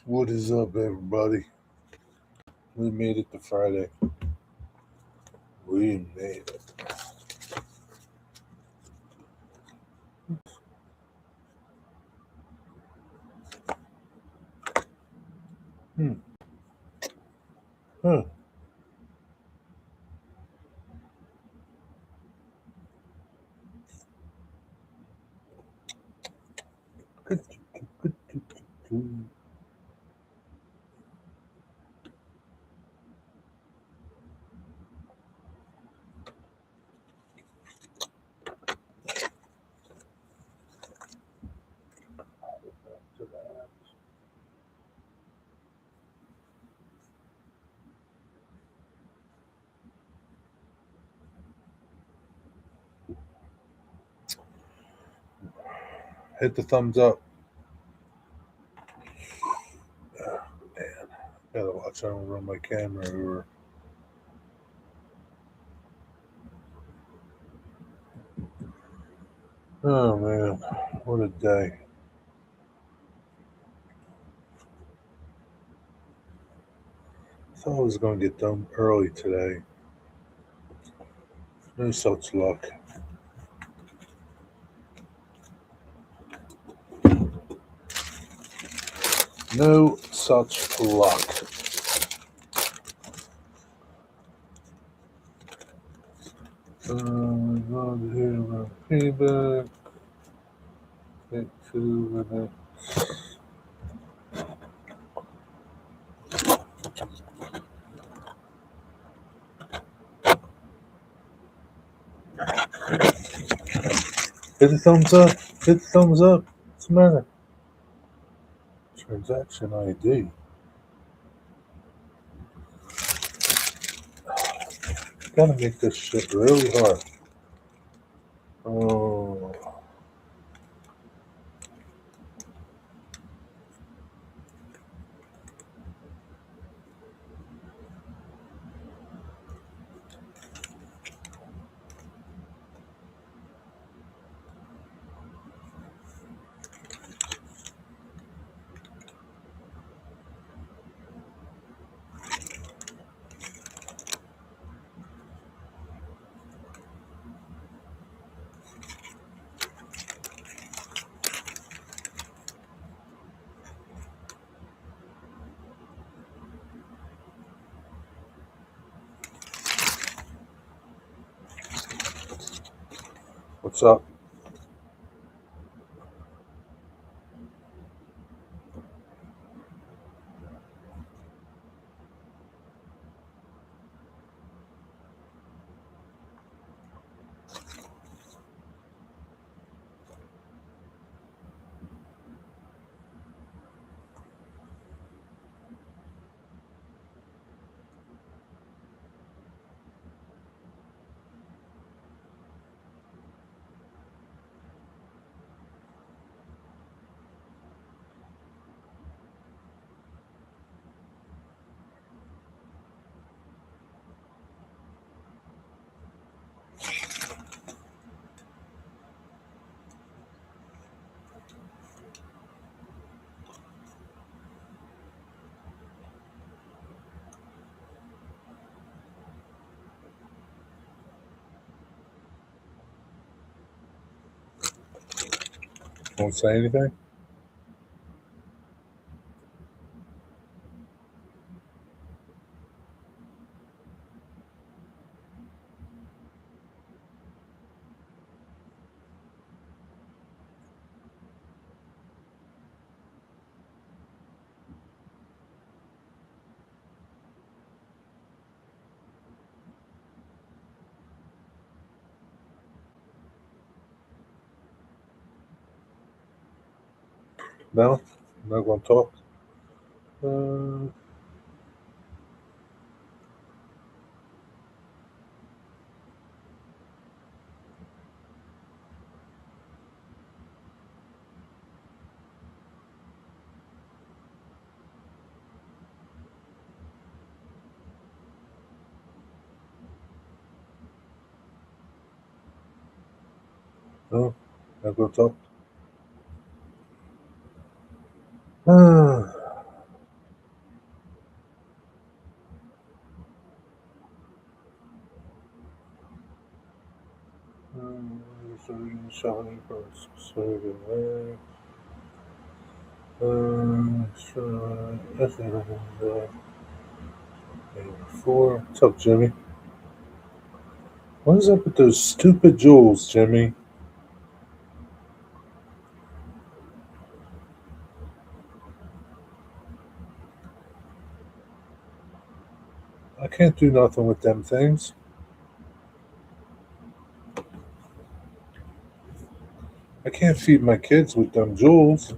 What is up, everybody? We made it to Friday. We made it. Hmm. Huh. Good. Good. Good. Hit the thumbs up. Oh, man, gotta watch. I don't run my camera over. Oh man, what a day! Thought I was gonna get done early today. No such luck. No such luck. Not here my feedback. Take 2 minutes. Hit the thumbs up. Hit the thumbs up. What's the matter? Transaction ID. Gotta make this shit really hard. Oh. What's up? Won't say anything? No? Not gonna talk? Uh, no? Not gonna talk? shopping for a specific way. Sure. That's before. What's up, Jimmy? What is up with those stupid jewels, Jimmy? I can't do nothing with them things. I can't feed my kids with them jewels.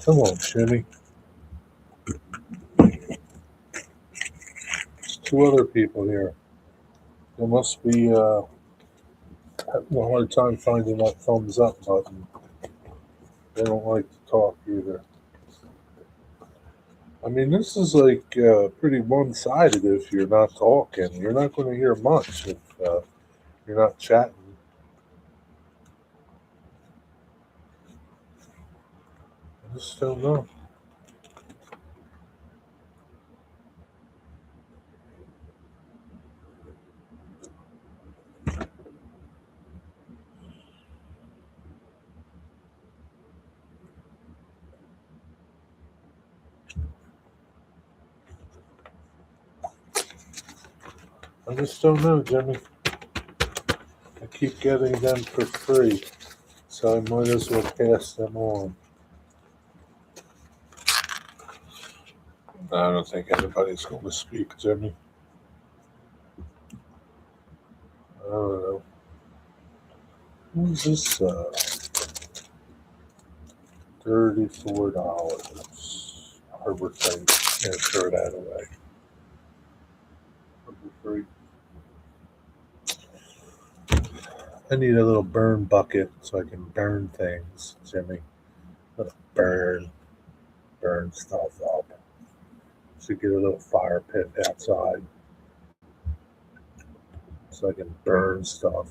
Come on, Jimmy. There's two other people here. They must be having a hard time finding that thumbs up button. They don't like to talk either. I mean, this is like pretty one-sided. If you're not talking, you're not going to hear much if you're not chatting. I just don't know. I just don't know, Jimmy. I keep getting them for free, so I might as well pass them on. I don't think anybody's going to speak, Jimmy. I don't know. Who's this? $34. Harbor Freight. Can't throw that away. Harbor Freight. I need a little burn bucket so I can burn things, Jimmy. Let it burn stuff up. So get a little fire pit outside so I can burn stuff.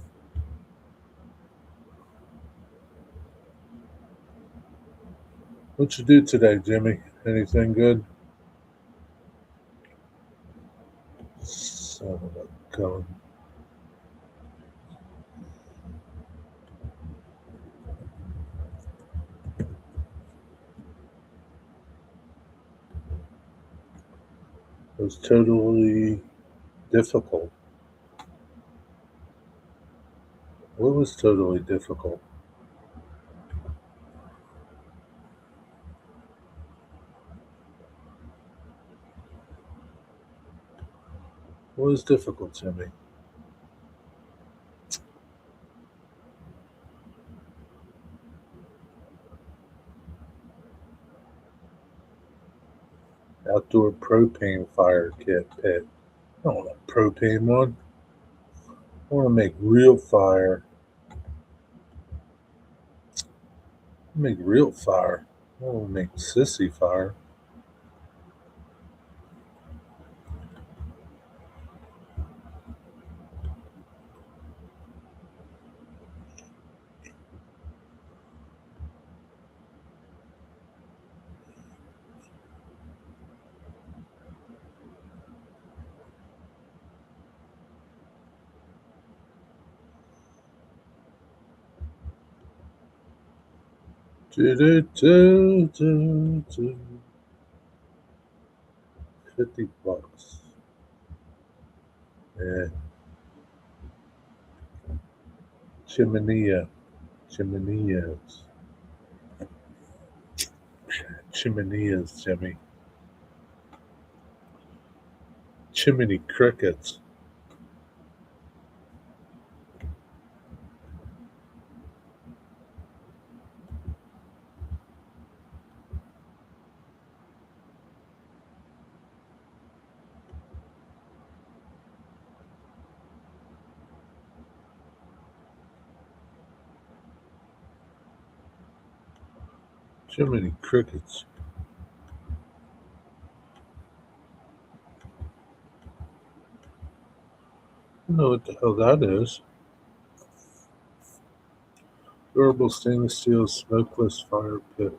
What you do today, Jimmy? Anything good? Son of a gun. It was totally difficult. What was totally difficult? What was difficult, Jimmy? Outdoor propane fire kit pit. I don't want a propane one. I want to make real fire. Make real fire. I don't want to make sissy fire. Do, do, do, do, do. $50. Yeah. Chimenea. Chimeneas. Chimeneas, Jimmy. Chimney crickets. Jiminy crickets. I don't know what the hell that is. Durable stainless steel smokeless fire pit.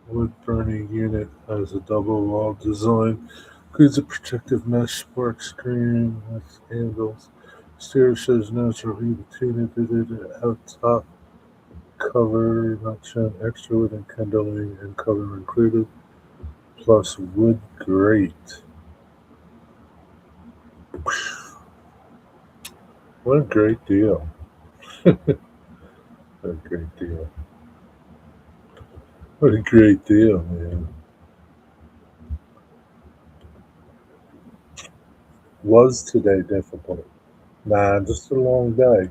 Wood burning unit has a double wall design. Includes a protective mesh spark screen with handles. Exterior shows natural heat between out top cover not shown. Extra wood and kindling and cover included. Plus wood grate. What a great deal. What a great deal. What a great deal, man. Was today difficult? Nah, just a long day.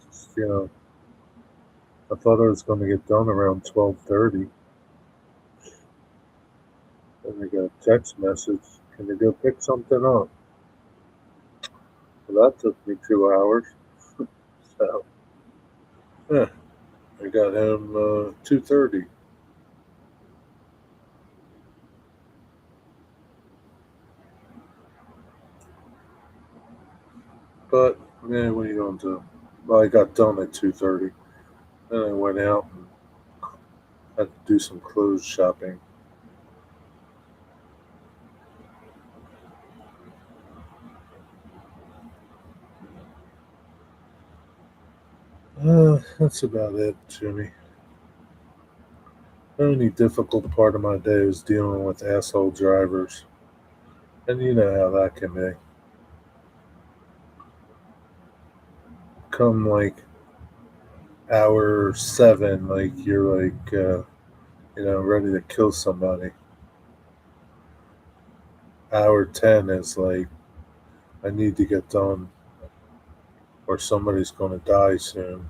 Just, I thought I was going to get done around 12:30. Then I got a text message. Can you go pick something up? Well, that took me 2 hours. So, yeah, I got home 2:30. But, yeah, what are you going to do? Well, I got done at 2:30. Then I went out and had to do some clothes shopping. That's about it, Jimmy. The only difficult part of my day is dealing with asshole drivers. And you know how that can be. Come like hour seven, like you're like, ready to kill somebody. Hour 10 is like, I need to get done or somebody's going to die soon.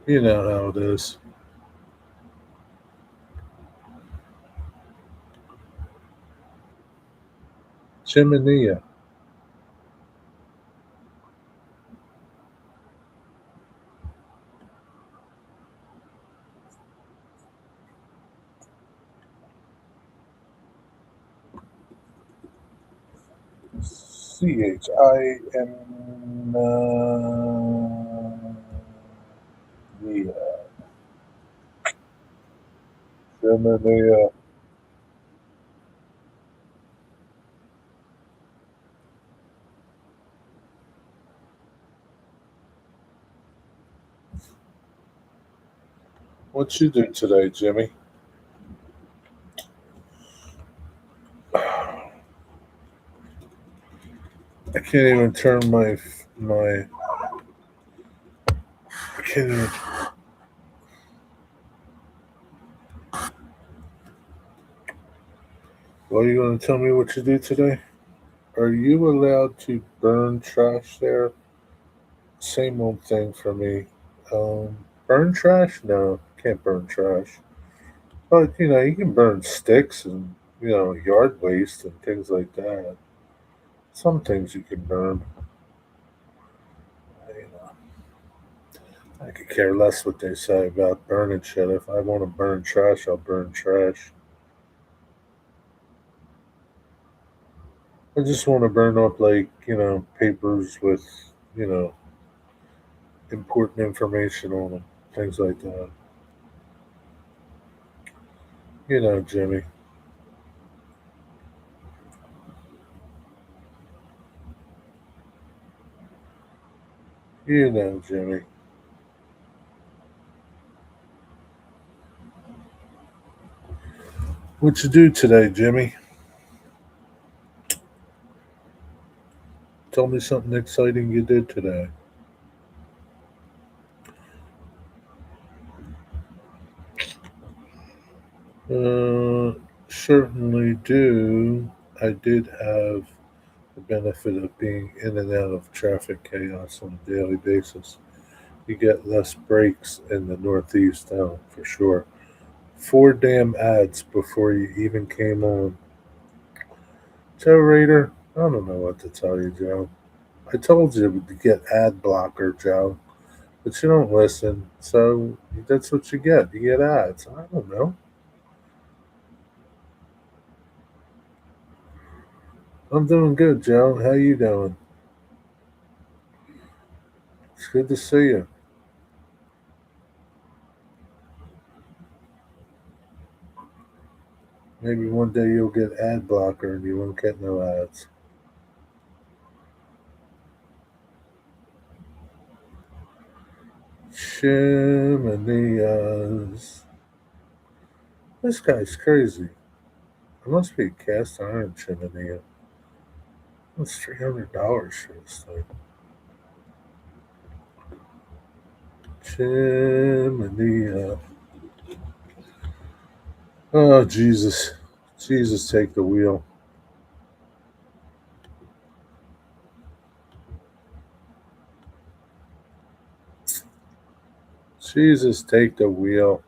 You know how it is. Chiminea. Chim. Chiminea. What you do today, Jimmy? I can't even turn my. I can't even. Well, you going to tell me what you do today? Are you allowed to burn trash there? Same old thing for me. Burn trash? No, can't burn trash. But you can burn sticks and yard waste and things like that. Some things you can burn. You know, I could care less what they say about burning shit. If I want to burn trash, I'll burn trash. I just want to burn up like papers with you know important information on them, things like that. Jimmy. Jimmy. What you do today, Jimmy? Tell me something exciting you did today. Uh, Certainly do. I did have the benefit of being in and out of traffic chaos on a daily basis. You get less breaks in the Northeast now, for sure. Four damn ads before you even came on. Joe Rader, I don't know what to tell you, Joe. I told you to get ad blocker, Joe, but you don't listen. So that's what you get. You get ads. I don't know. I'm doing good, Joe. How you doing? It's good to see you. Maybe one day you'll get ad blocker and you won't get no ads. Chimeneas. This guy's crazy. It must be a cast iron chimney. That's $300 for this thing. Chimney. Oh, Jesus. Jesus, take the wheel. Jesus, take the wheel.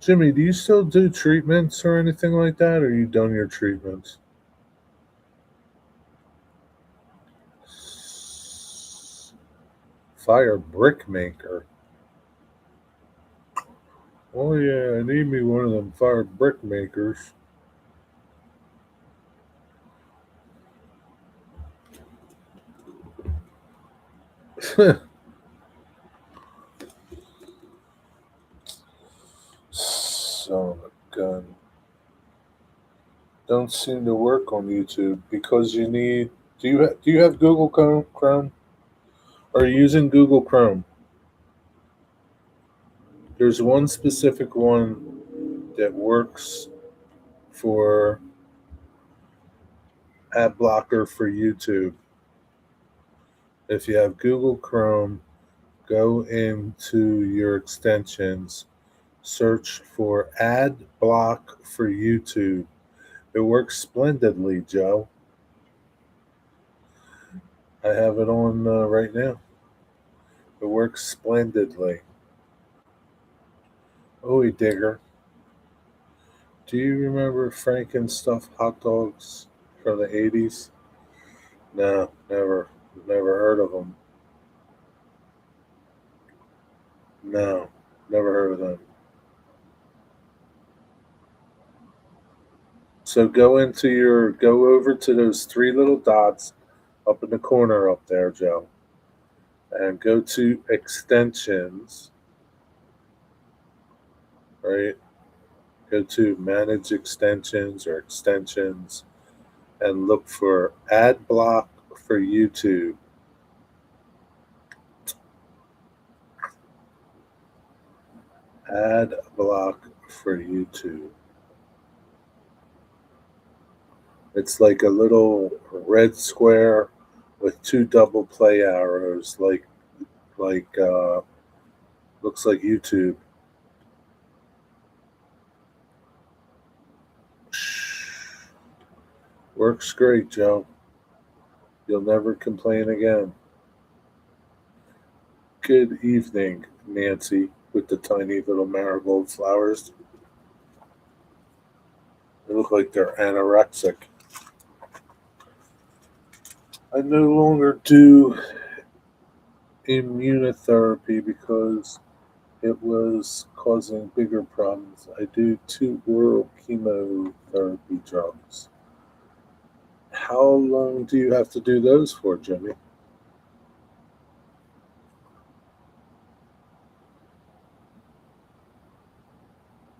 Jimmy, do you still do treatments or anything like that, or are you done your treatments? Fire brick maker. Oh yeah, I need me one of them fire brick makers. Son of a gun. Don't seem to work on YouTube because you need. Do you have Google Chrome? Are you using Google Chrome? There's one specific one that works for ad blocker for YouTube. If you have Google Chrome, go into your extensions, search for ad block for YouTube. It works splendidly, Joe. I have it on right now. It works splendidly. Oh, digger. Do you remember Frankenstuffed hot dogs from the 80s? No, never. Never heard of them. No, never heard of them. So go over to those three little dots up in the corner up there, Joe, and go to extensions, right? Go to manage extensions or extensions and look for ad block for YouTube. Ad block for YouTube. It's like a little red square with two double play arrows, like looks like YouTube. Works great, Joe. You'll never complain again. Good evening, Nancy, with the tiny little marigold flowers. They look like they're anorexic. I no longer do immunotherapy because it was causing bigger problems. I do two oral chemotherapy drugs. How long do you have to do those for, Jimmy?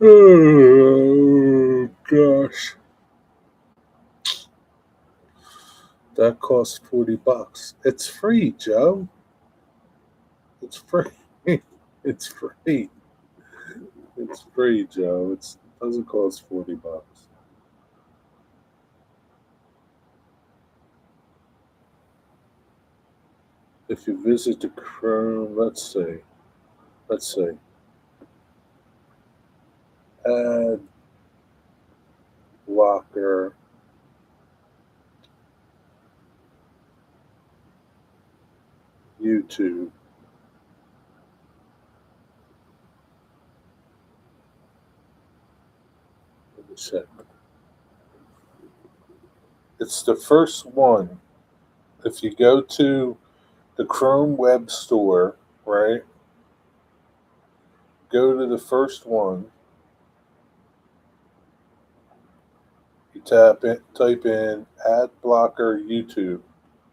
Oh, gosh. That costs $40. It's free, Joe. It's free. It's free. It's free, Joe. It doesn't cost $40. If you visit the Chrome, let's see, ad blocker YouTube. Let me check. It's the first one. If you go to the Chrome Web Store, right? Go to the first one. You type in Ad Blocker YouTube,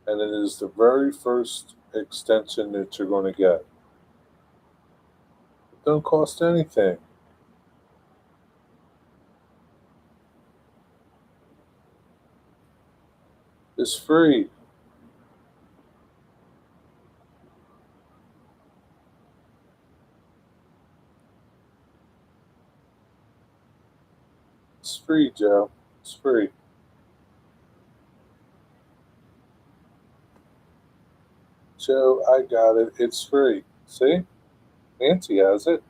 and it is the very first extension that you're going to get. It don't cost anything. It's free. It's free, Joe. It's free. Joe, I got it. It's free. See? Nancy has it.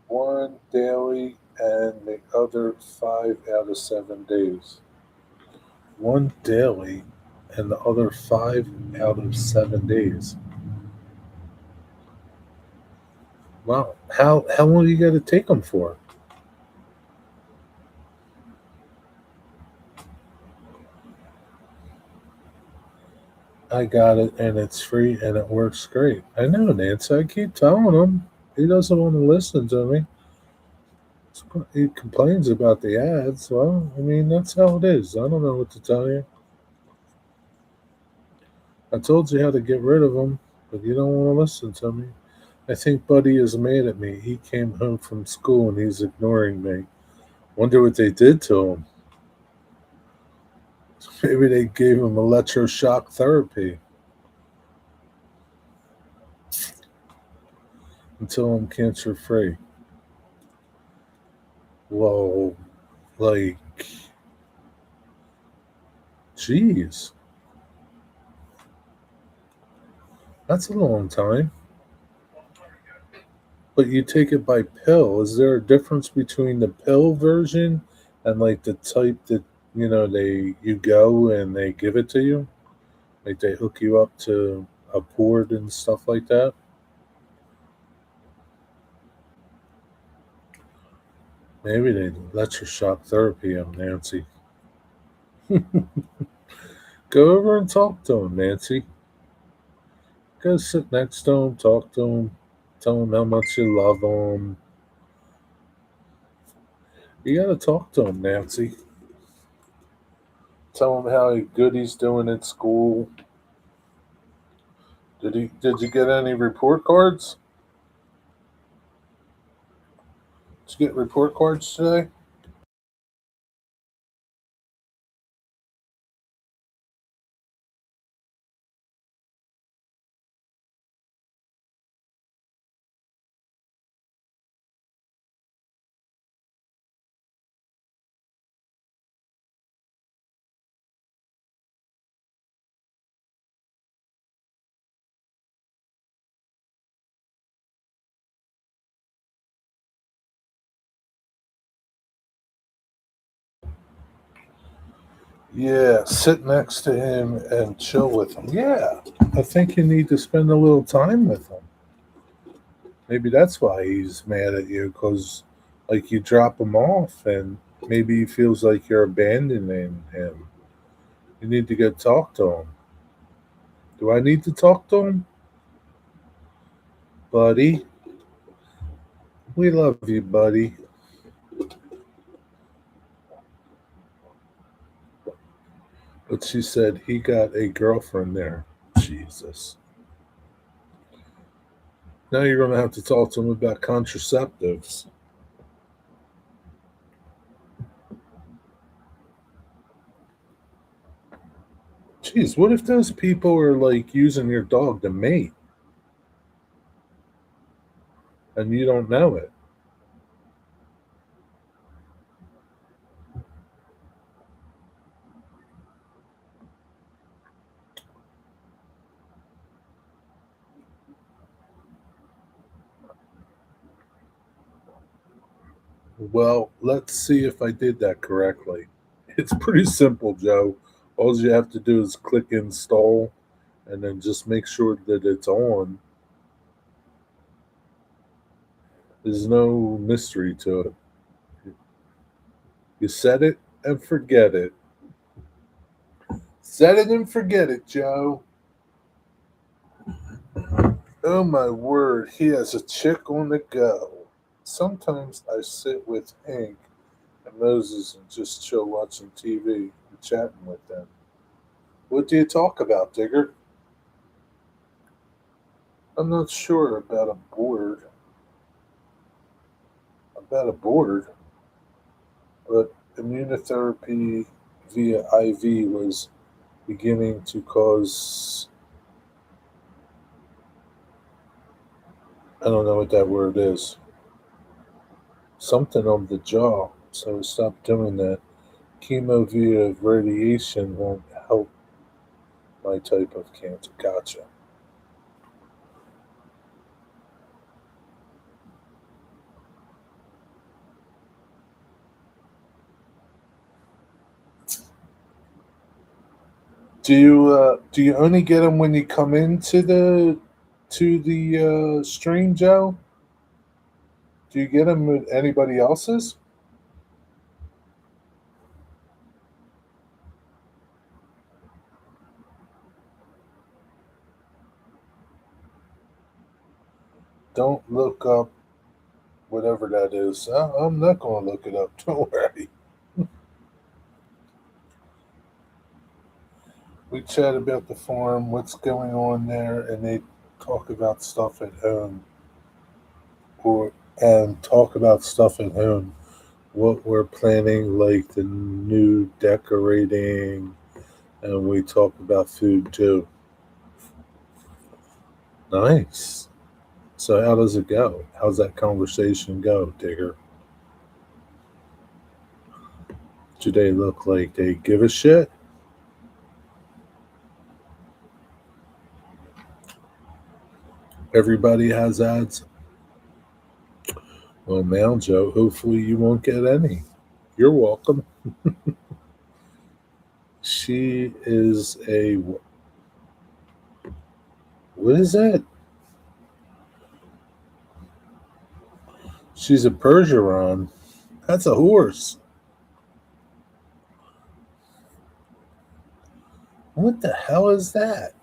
One daily and the other 5 out of 7 days. One daily and the other 5 out of 7 days. Wow. How long you got to take them for? I got it and it's free and it works great. I know, Nancy. I keep telling him. He doesn't want to listen to me. He complains about the ads. Well, I mean, that's how it is. I don't know what to tell you. I told you how to get rid of them, but you don't want to listen to me. I think Buddy is mad at me. He came home from school and he's ignoring me. Wonder what they did to him. Maybe they gave him electroshock therapy until I'm cancer free. Well, like, geez, that's a long time. But you take it by pill. Is there a difference between the pill version and like the type that you go and they give it to you? Like they hook you up to a port and stuff like that? Maybe they electroshock therapy him, Nancy. Go over and talk to him, Nancy. Go sit next to him, talk to him, tell him how much you love him. You gotta talk to him, Nancy. Tell him how good he's doing at school. Did you get any report cards? Did you get report cards today? Yeah, sit next to him and chill with him. Yeah, I think you need to spend a little time with him. Maybe that's why he's mad at you because, like, you drop him off and maybe he feels like you're abandoning him. You need to go talk to him. Do I need to talk to him? Buddy, we love you, buddy. But she said he got a girlfriend there. Jesus. Now you're going to have to talk to him about contraceptives. Jeez, what if those people are like using your dog to mate and you don't know it? Well, let's see if I did that correctly. It's pretty simple, Joe. All you have to do is click install and then just make sure that it's on. There's no mystery to it. You set it, and forget it. Set it and forget it, Joe. Oh my word, he has a chick on the go. Sometimes I sit with Hank and Moses and just chill watching TV and chatting with them. What do you talk about, Digger? I'm not sure about a board, but immunotherapy via IV was beginning to cause, I don't know what that word is, something on the jaw. So I stopped doing that. Chemo via radiation won't help my type of cancer. Gotcha. Do you only get them when you come into the stream, Joe? Do you get them with anybody else's? Don't look up whatever that is. I'm not going to look it up. Don't worry. We chat about the farm, what's going on there, and they talk about stuff at home, or and talk about stuff at home. What we're planning, like the new decorating, and we talk about food too. Nice. So how does it go? How's that conversation go, Digger? Do they look like they give a shit? Everybody has ads. Well, now, Joe, hopefully you won't get any. You're welcome. She is a, what is that? She's a Bergeron. That's a horse. What the hell is that?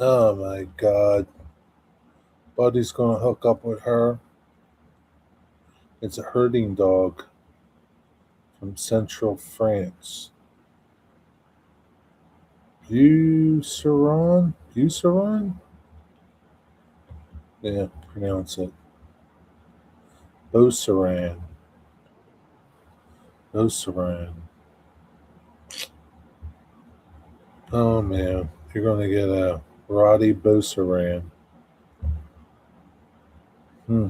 Oh my god. Buddy's gonna hook up with her. It's a herding dog from central France. Buceron? Buceron? Yeah, pronounce it. Beauceran. Beauceran. Oh man, you're gonna get a Roddy Beauceran. Hmm.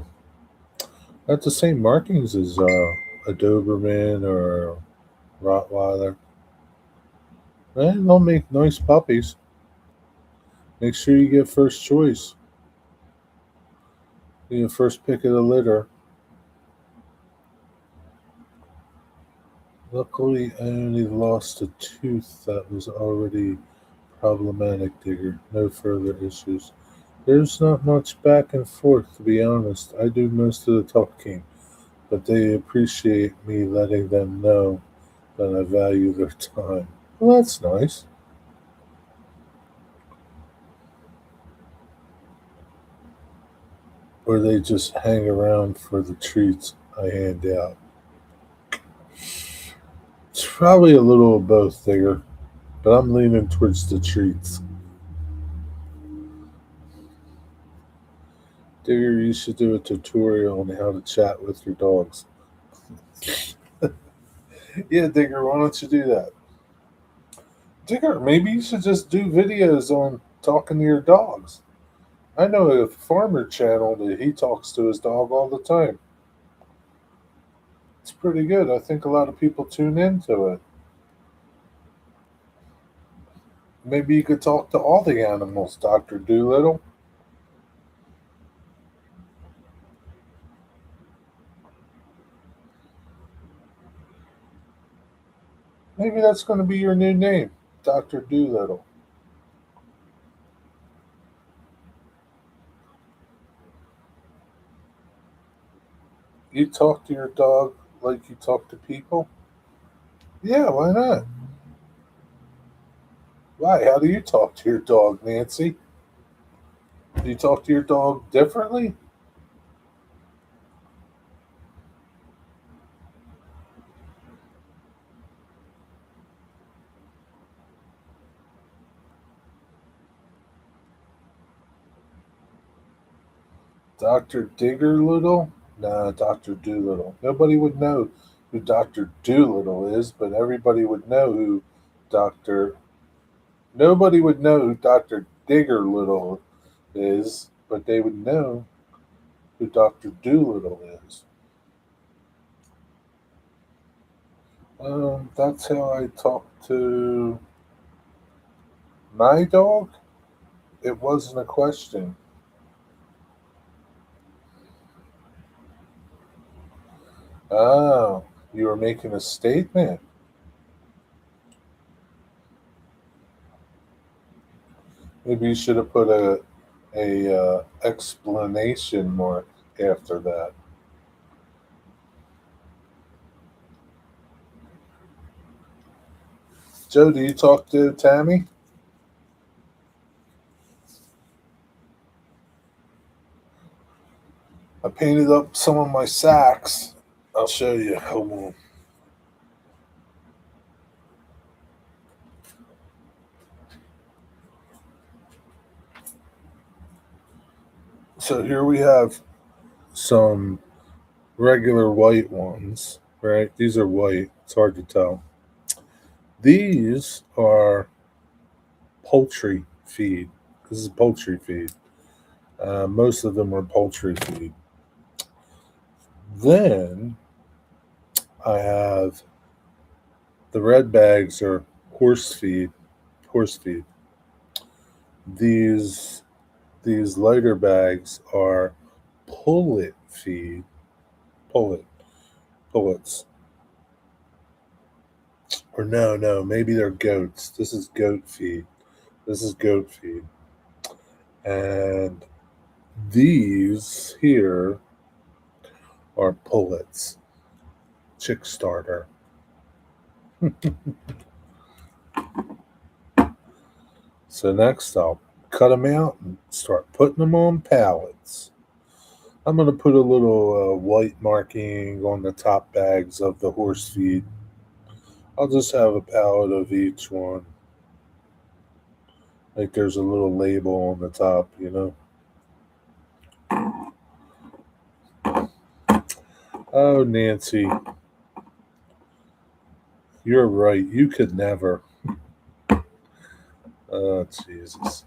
That's the same markings as a Doberman or a Rottweiler. They'll make nice puppies. Make sure you get first choice. You get first pick of the litter. Luckily, I only lost a tooth that was already problematic, Digger. No further issues. There's not much back and forth, to be honest. I do most of the talking, but they appreciate me letting them know that I value their time. Well, that's nice. Or they just hang around for the treats I hand out. It's probably a little of both, Digger, but I'm leaning towards the treats. Digger, you should do a tutorial on how to chat with your dogs. Yeah, Digger, why don't you do that? Digger, maybe you should just do videos on talking to your dogs. I know a farmer channel that he talks to his dog all the time. It's pretty good. I think a lot of people tune into it. Maybe you could talk to all the animals, Dr. Doolittle. Maybe that's going to be your new name, Dr. Doolittle. You talk to your dog like you talk to people? Yeah, why not? Why? How do you talk to your dog, Nancy? Do you talk to your dog differently? Dr. Diggerlittle? Nah, Dr. Doolittle. Nobody would know who Dr. Doolittle is, but everybody would know who Dr. Nobody would know who Dr. Diggerlittle is, but they would know who Dr. Doolittle is. That's how I talk to my dog. It wasn't a question. Oh, you were making a statement. Maybe you should have put a explanation mark after that. Joe, do you talk to Tammy? I painted up some of my sacks. I'll show you. Hold on. So here we have some regular white ones, right? These are white. It's hard to tell. These are poultry feed. This is poultry feed. Most of them are poultry feed. Then I have the red bags are horse feed. Horse feed. These these lighter bags are pullet feed. Pullet pullets. Or no, maybe they're goats. This is goat feed. This is goat feed. And these here are pullets. Chick starter. So next I'll cut them out and start putting them on pallets. I'm going to put a little white marking on the top bags of the horse feed. I'll just have a pallet of each one. Like there's a little label on the top, you know. Oh, Nancy, you're right. You could never. Oh, Jesus.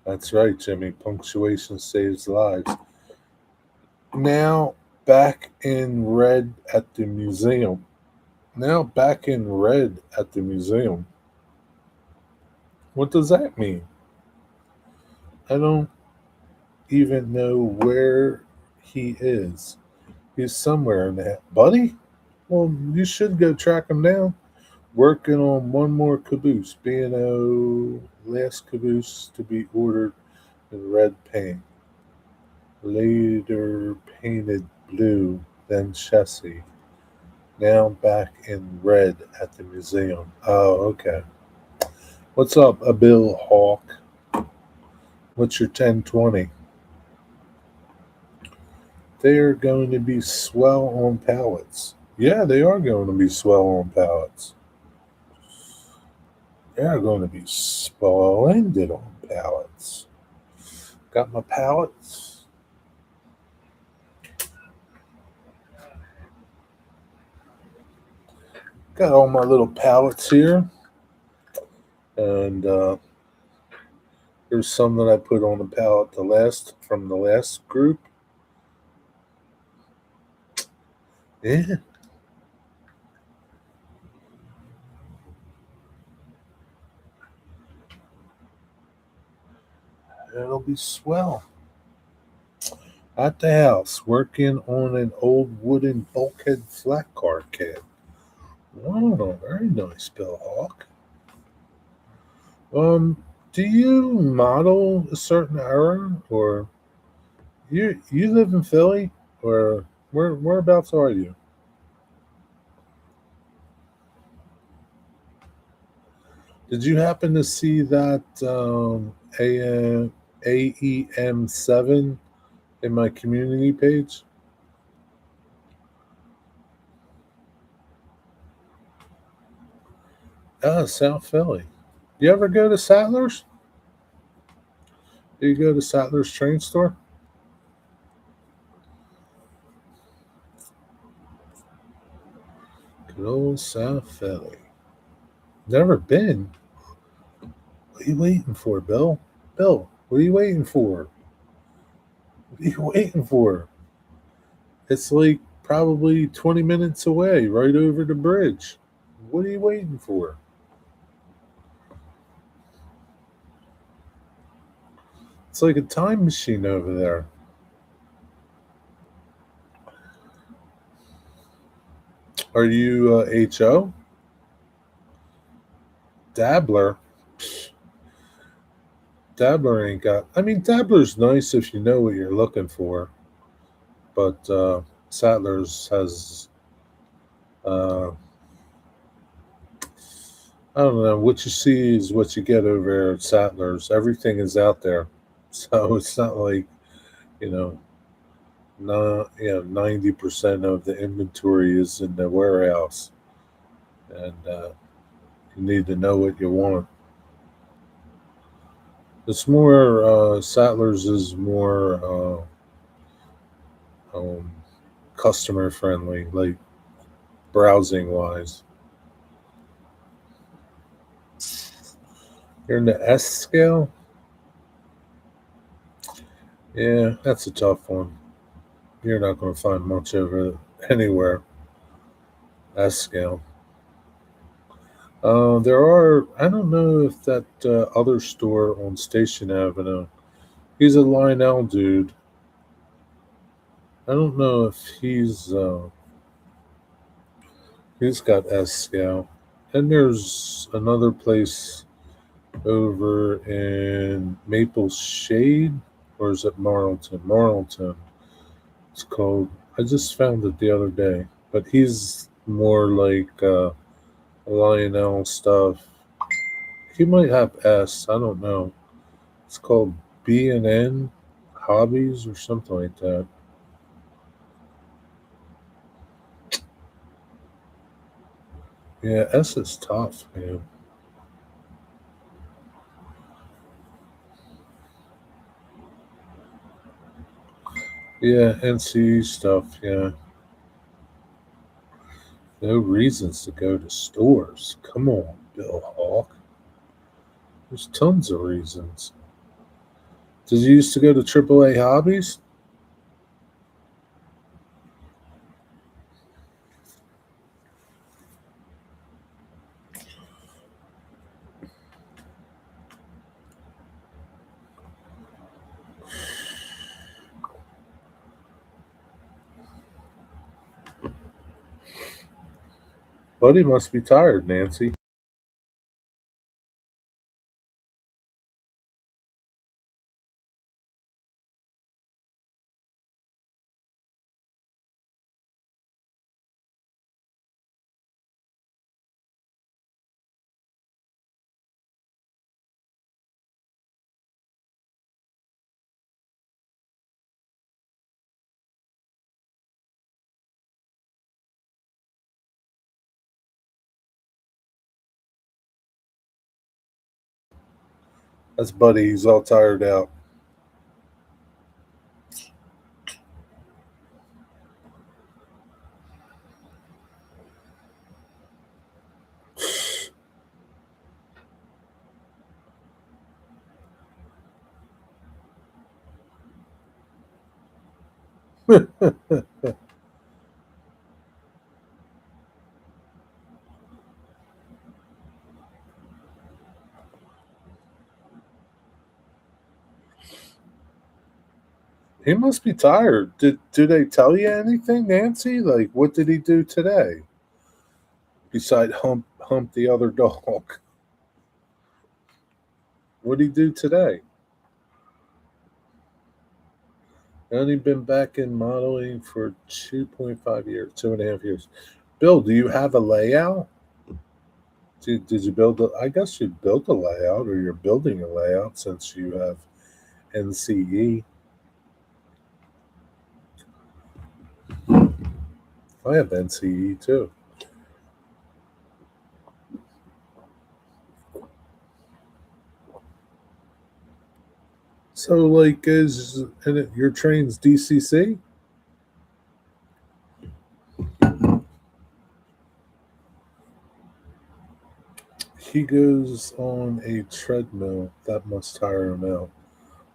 That's right, Jimmy. Punctuation saves lives. Now back in red at the museum. Now back in red at the museum. What does that mean? I don't even know where he is. He's somewhere in that. Buddy? Well, you should go track him down. Working on one more caboose. B&O, last caboose to be ordered in red paint. Later painted blue, then chassis. Now back in red at the museum. Oh, okay. What's up, Bill Hawk? What's your 1020? They are going to be swell on pallets. Yeah, they are going to be swell on pallets. They are going to be splendid on pallets. Got my pallets. Got all my little pallets here. And there's some that I put on the pallet from the last group. Yeah, it'll be swell. At the house, working on an old wooden bulkhead flat car kit. Oh, very nice, Bill Hawk. Do you model a certain era, or you live in Philly, or whereabouts are you? Did you happen to see that AEM7 in my community page? Ah, South Philly. You ever go to Sattlers? Do you go to Sattlers Train Store? Good old South Philly. Never been. What are you waiting for, Bill? Bill, what are you waiting for? What are you waiting for? It's like probably 20 minutes away, right over the bridge. What are you waiting for? It's like a time machine over there. Are you HO? Dabbler? Dabbler ain't got. I mean, Dabbler's nice if you know what you're looking for, but Sattlers has. I don't know. What you see is what you get over there at Sattlers. Everything is out there, so it's not like you know, 90% of the inventory is in the warehouse, and you need to know what you want. It's more Sattlers is more um, customer friendly, like browsing wise. You're in the S scale. Yeah, that's a tough one. You're not going to find much of it anywhere. S scale. There are. I don't know if that other store on Station Avenue. He's a Lionel dude. I don't know if he's got S scale. And there's another place over in Maple Shade, or is it Marlton? Marlton. It's called. I just found it the other day, but he's more like Lionel stuff. He might have S. I don't know. It's called B&N Hobbies or something like that. Yeah, S is tough, man. Yeah, NC stuff. Yeah, no reasons to go to stores. Come on, Bill Hawk. There's tons of reasons. Did you used to go to AAA Hobbies? Buddy must be tired, Nancy. That's Buddy. He's all tired out. He must be tired. Do they tell you anything, Nancy? Like, what did he do today? Beside hump the other dog. What did he do today? Only been back in modeling for 2.5 years, 2.5 years. Bill, do you have a layout? Did you build a? I guess you built a layout, or you're building a layout since you have NCE. I have NCE too. So, like, is and your train's DCC? He goes on a treadmill. That must tire him out.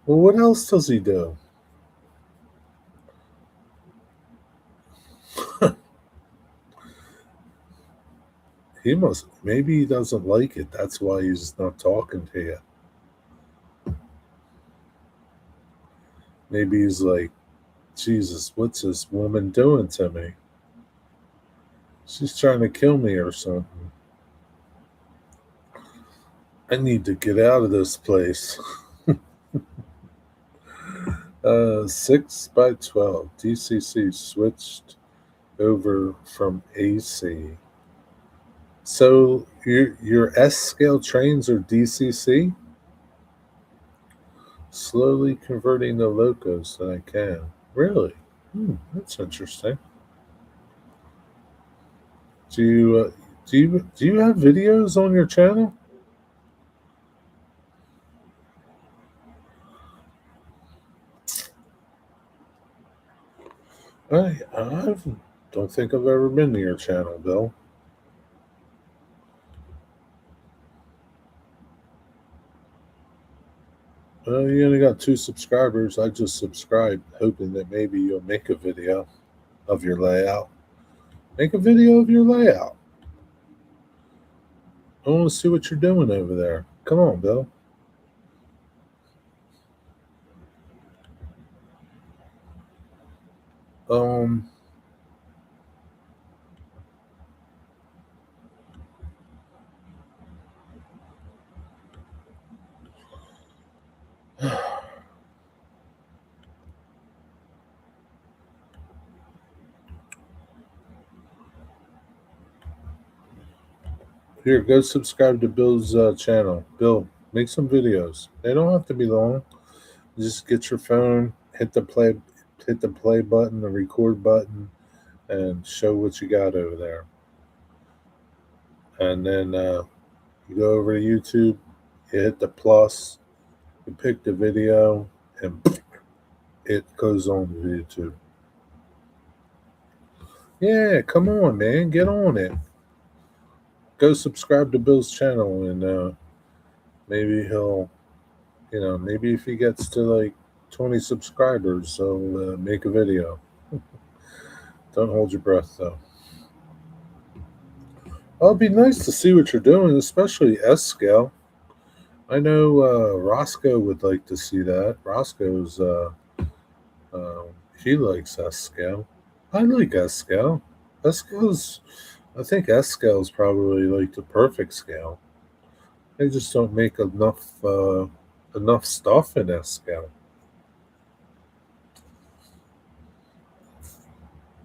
Well, what else does he do? He must. Maybe he doesn't like it. That's why he's not talking to you. Maybe he's like, Jesus, what's this woman doing to me? She's trying to kill me or something. I need to get out of this place. 6 by 12 DCC switched over from AC. So your S scale trains are DCC. Slowly converting the locos that I can. Really? That's interesting. Do you do you have videos on your channel? I don't think I've ever been to your channel, Bill. You only got 2 subscribers. I just subscribed, hoping that maybe you'll make a video of your layout. Make a video of your layout. I want to see what you're doing over there. Come on, Bill. Um, Here, go subscribe to Bill's channel. Bill, make some videos. They don't have to be long. Just get your phone, hit the play button, the record button, and show what you got over there. And then you go over to YouTube, you hit the plus, you pick the video, and it goes on to YouTube. Yeah, come on, man, get on it. Go subscribe to Bill's channel, and maybe he'll, maybe if he gets to like 20 subscribers, he'll make a video. Don't hold your breath, though. Well, it'd be nice to see what you're doing, especially S scale. I know Roscoe would like to see that. Roscoe's uh, he likes S scale. I like S scale. S scale's I think S scale is probably like the perfect scale. They just don't make enough stuff in S scale.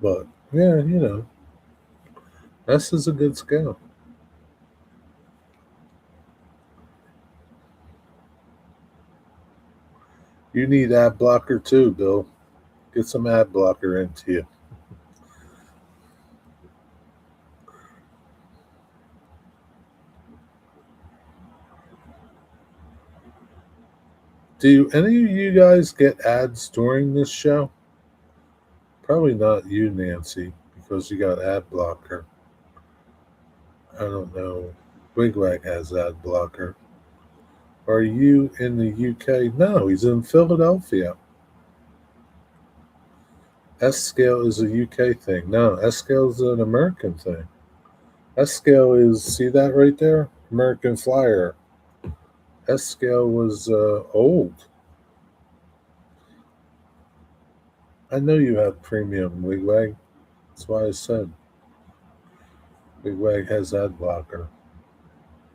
But yeah, S is a good scale. You need ad blocker too, Bill. Get some ad blocker into you. Do any of you guys get ads during this show? Probably not you, Nancy, because you got ad blocker. I don't know. Wigwag has ad blocker. Are you in the UK? No, he's in Philadelphia. S scale is a UK thing. No, S scale is an American thing. S scale is, see that right there? American Flyer. S scale was old. I know you have premium Wigwag. That's why I said Wigwag has ad blocker.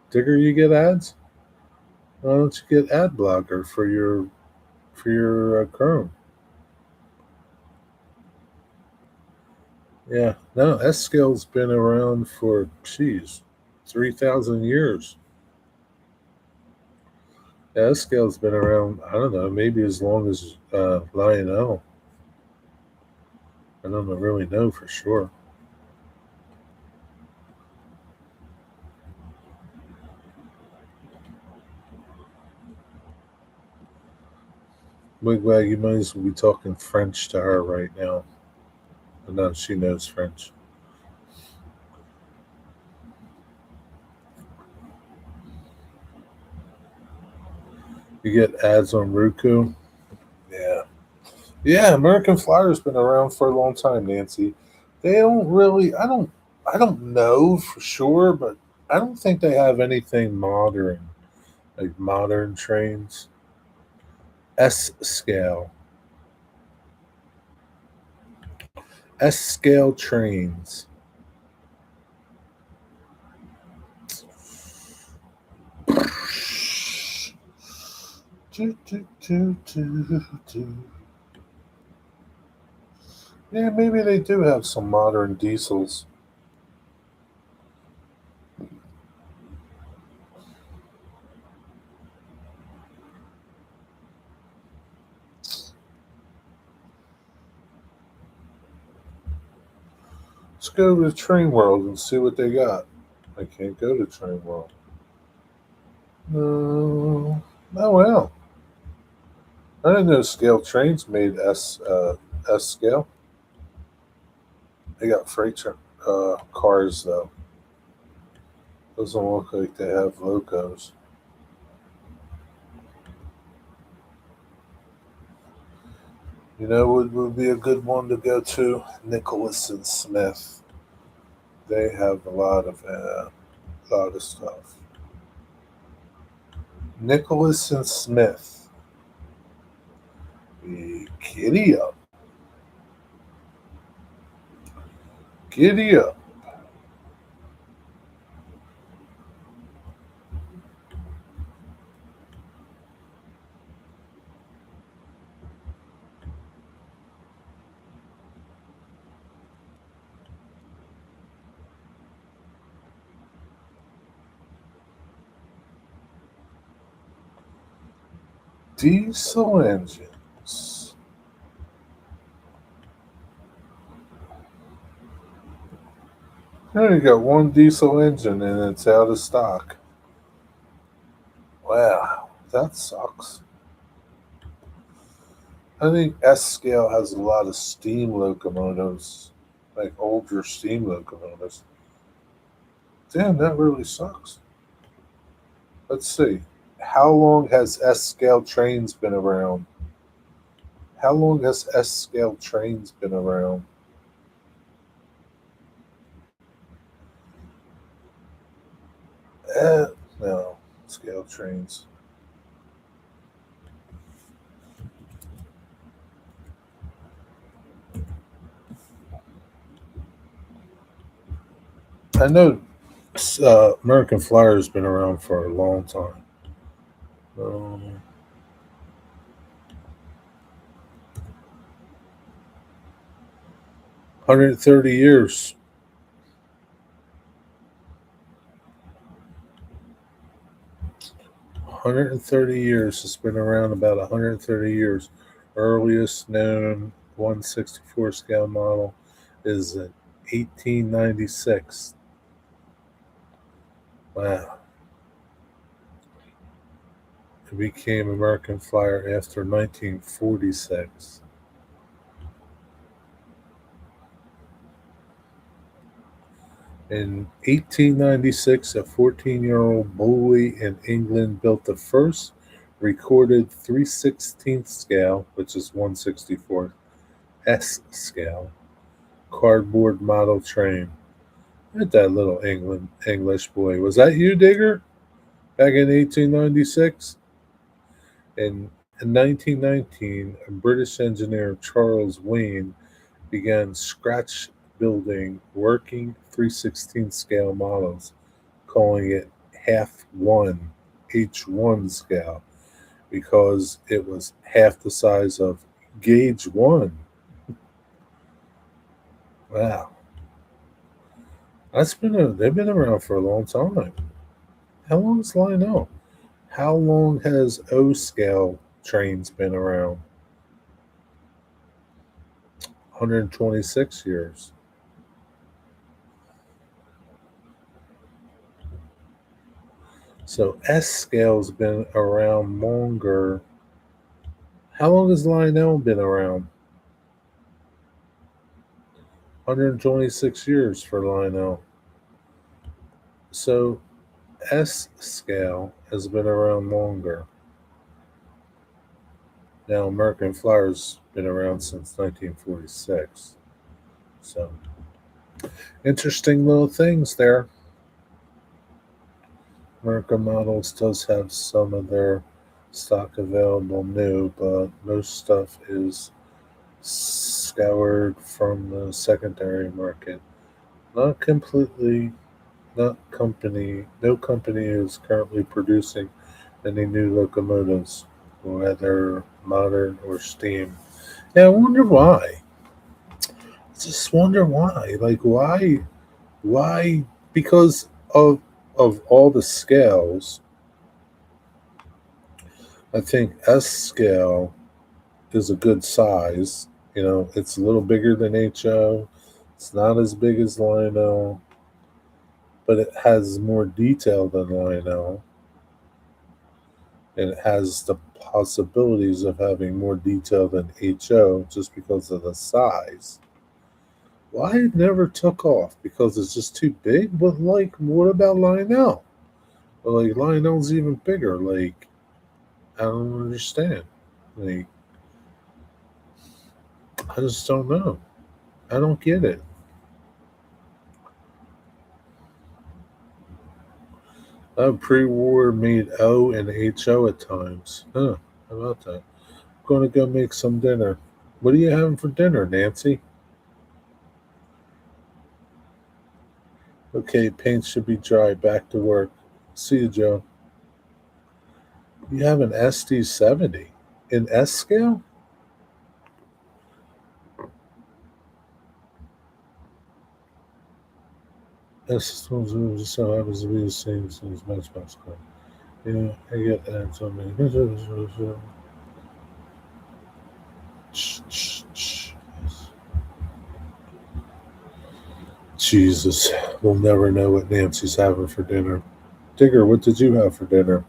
Digger, you get ads? Why don't you get ad blocker for your Chrome? Yeah, no, S scale's been around for 3,000 years. Yeah, S scale's been around. I don't know, maybe as long as Lionel. I don't really know for sure. Wigwag, you might as well be talking French to her right now. But no, she knows French. You get ads on Roku. Yeah. Yeah, American Flyer's been around for a long time, Nancy. They don't really I don't know for sure, but I don't think they have anything modern, like modern trains. S scale. S scale trains. Do, do, do, do, do. Yeah, maybe they do have some modern diesels. Let's go to Train World and see what they got. I can't go to Train World. No. Oh well. I didn't know scale trains made S scale. They got cars though. Doesn't look like they have locos. You know what would be a good one to go to? Nicholas and Smith. They have a lot of stuff. Nicholas and Smith. Giddy up. Giddy up. Diesel engines. There you got one diesel engine and it's out of stock. Wow, that sucks. I think S scale has a lot of steam locomotives, like older steam locomotives. Damn, that really sucks. Let's see. How long has S scale trains been around? How long has S scale trains been around? Eh, no, scale trains. I know American Flyer has been around for a long time. 130 years. 130 years. It's been around about 130 years. Earliest known 164 scale model is in 1896. Wow. It became American Flyer after 1946. In 1896, a 14-year-old boy in England built the first recorded 3/16 scale, which is 1/64 S scale, cardboard model train. Look at that little English boy. Was that you, Digger, back in 1896? And In 1919, a British engineer, Charles Wayne, began scratch building working 3/16 scale models, calling it half one H1 scale because it was half the size of gauge one. Wow, they've been around for a long time. How long is Lionel? How long has O scale trains been around? 126 years. So S scale's been around longer. How long has Lionel been around? 126 years for Lionel. So S scale has been around longer. Now American Flyer's been around since 1946. So interesting little things there. American Models does have some of their stock available new, but most stuff is scoured from the secondary market. Not completely, not company, no company is currently producing any new locomotives, whether modern or steam. Yeah, I wonder why. I just wonder why. Like why? Because of all the scales, I think S scale is a good size. It's a little bigger than HO. It's not as big as Lionel, but it has more detail than Lionel, and it has the possibilities of having more detail than HO just because of the size. Why it never took off? Because it's just too big. But like, what about Lionel? Like Lionel's even bigger. Like, I don't understand. Like, I just don't know. I don't get it. Pre-war made O and HO at times. Huh? How about that? I'm going to go make some dinner. What are you having for dinner, Nancy? Okay, paint should be dry. Back to work. See you, Joe. You have an SD70 in S scale? S just so happens to be the same as Matchbox card. Yeah, I get that. So many. Jesus, we'll never know what Nancy's having for dinner. Digger, what did you have for dinner?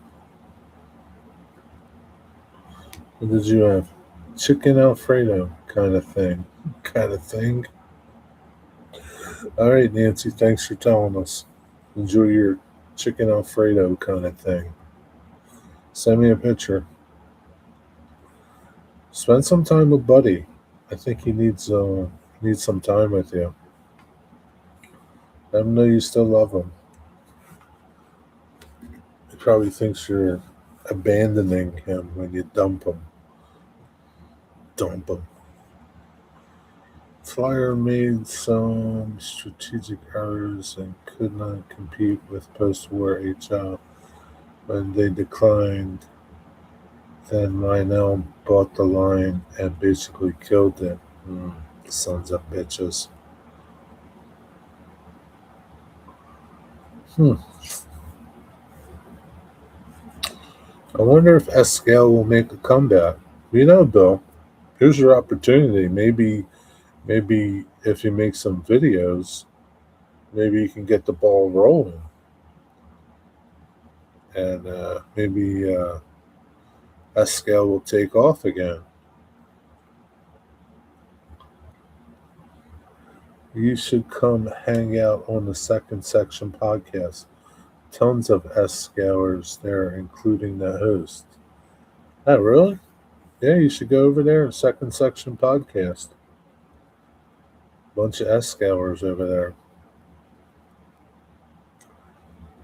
What did you have? Chicken Alfredo kind of thing. Kind of thing. All right, Nancy, thanks for telling us. Enjoy your chicken Alfredo kind of thing. Send me a picture. Spend some time with Buddy. I think he needs some time with you. Let him know you still love him. He probably thinks you're abandoning him when you dump him. Dump him. Flyer made some strategic errors and could not compete with post-war HL. When they declined, then Lionel bought the line and basically killed it. Sons of bitches. Hmm. I wonder if S Scale will make a comeback. Bill, here's your opportunity. Maybe if you make some videos, maybe you can get the ball rolling, and maybe S Scale will take off again. You should come hang out on the second section podcast. Tons of S Scalers there, including the host. Oh, really? Yeah, you should go over there. Second section podcast. Bunch of S Scalers over there.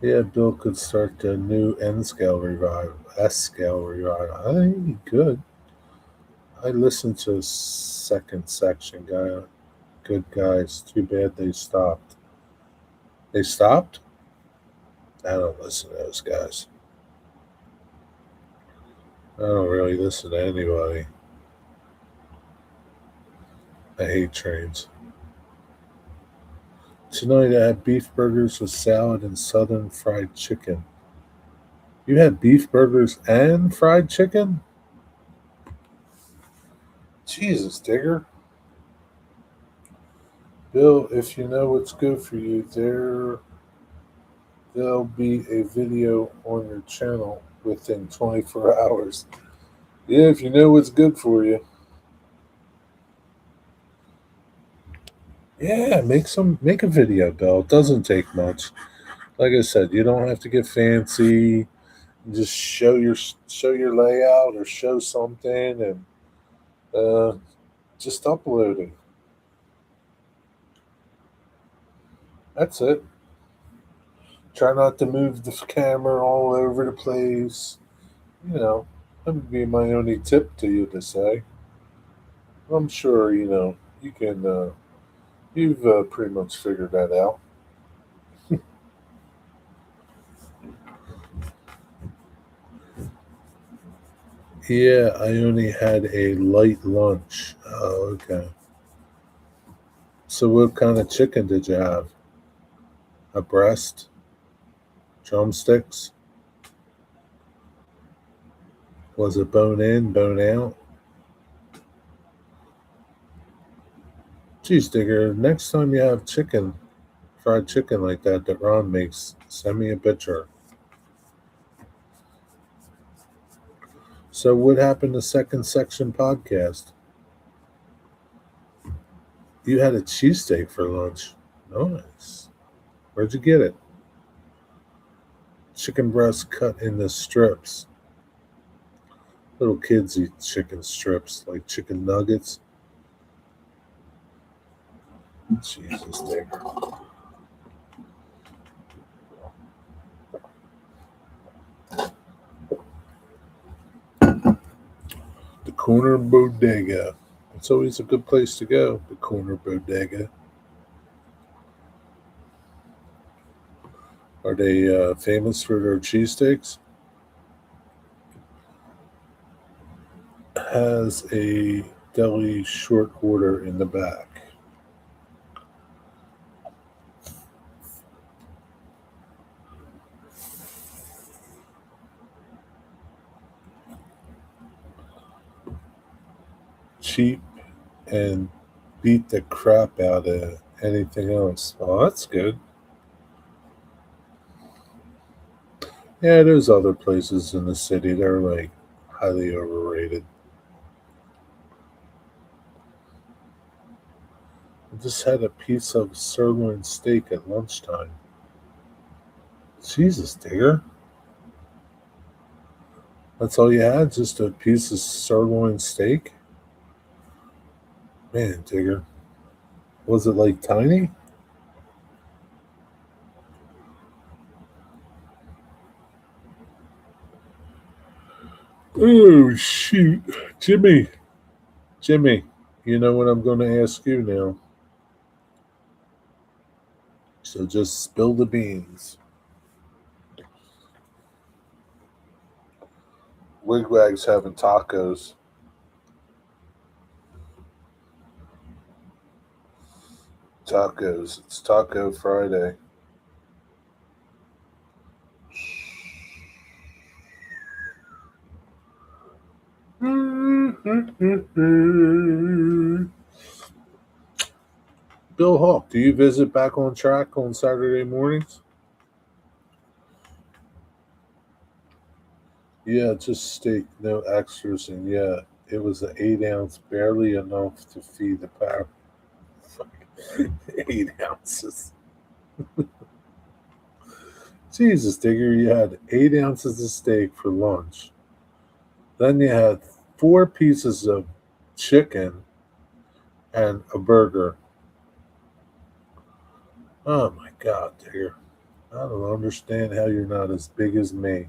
Yeah, Bill could start the new N scale revival, S scale revival. I think he could. I listened to his second section, guy. Good guys. Too bad they stopped. They stopped? I don't listen to those guys. I don't really listen to anybody. I hate trains. Tonight I had beef burgers with salad and southern fried chicken. You had beef burgers and fried chicken? Jesus, Digger. Bill, if you know what's good for you, there'll be a video on your channel within 24 hours. Yeah, if you know what's good for you. Yeah, make a video, Bill. It doesn't take much. Like I said, you don't have to get fancy. Just show your layout or show something and uh, just upload it. That's it. Try not to move the camera all over the place. You know, that would be my only tip to you to say. I'm sure you can. You've pretty much figured that out. Yeah, I only had a light lunch. Oh, okay. So, what kind of chicken did you have? A breast, drumsticks? Was it bone in, bone out? Geez, Digger, next time you have chicken, fried chicken like that Ron makes, send me a picture. So, what happened to Second Section Podcast? You had a cheesesteak for lunch. Nice. Where'd you get it? Chicken breast cut into strips. Little kids eat chicken strips like chicken nuggets. Jesus, Digger. The Corner Bodega. It's always a good place to go. The Corner Bodega. Are they famous for their cheesesteaks? Has a deli short order in the back. Cheap and beat the crap out of anything else. Oh, that's good. Yeah, there's other places in the city that are like highly overrated. I just had a piece of sirloin steak at lunchtime. Jesus, Digger. That's all you had? Just a piece of sirloin steak? Man, Digger. Was it like tiny? Oh, shoot. Jimmy. Jimmy, you know what I'm going to ask you now. So just spill the beans. Wigwag's having tacos. Tacos. It's Taco Friday. Bill Hawk, do you visit Back on Track on Saturday mornings? Yeah, just steak, no extras, and yeah, it was an 8 ounce, barely enough to feed the power. 8 ounces. Jesus, Digger, you had 8 ounces of steak for lunch. Then you had 4 pieces of chicken and a burger. Oh my God, Digger. I don't understand how you're not as big as me.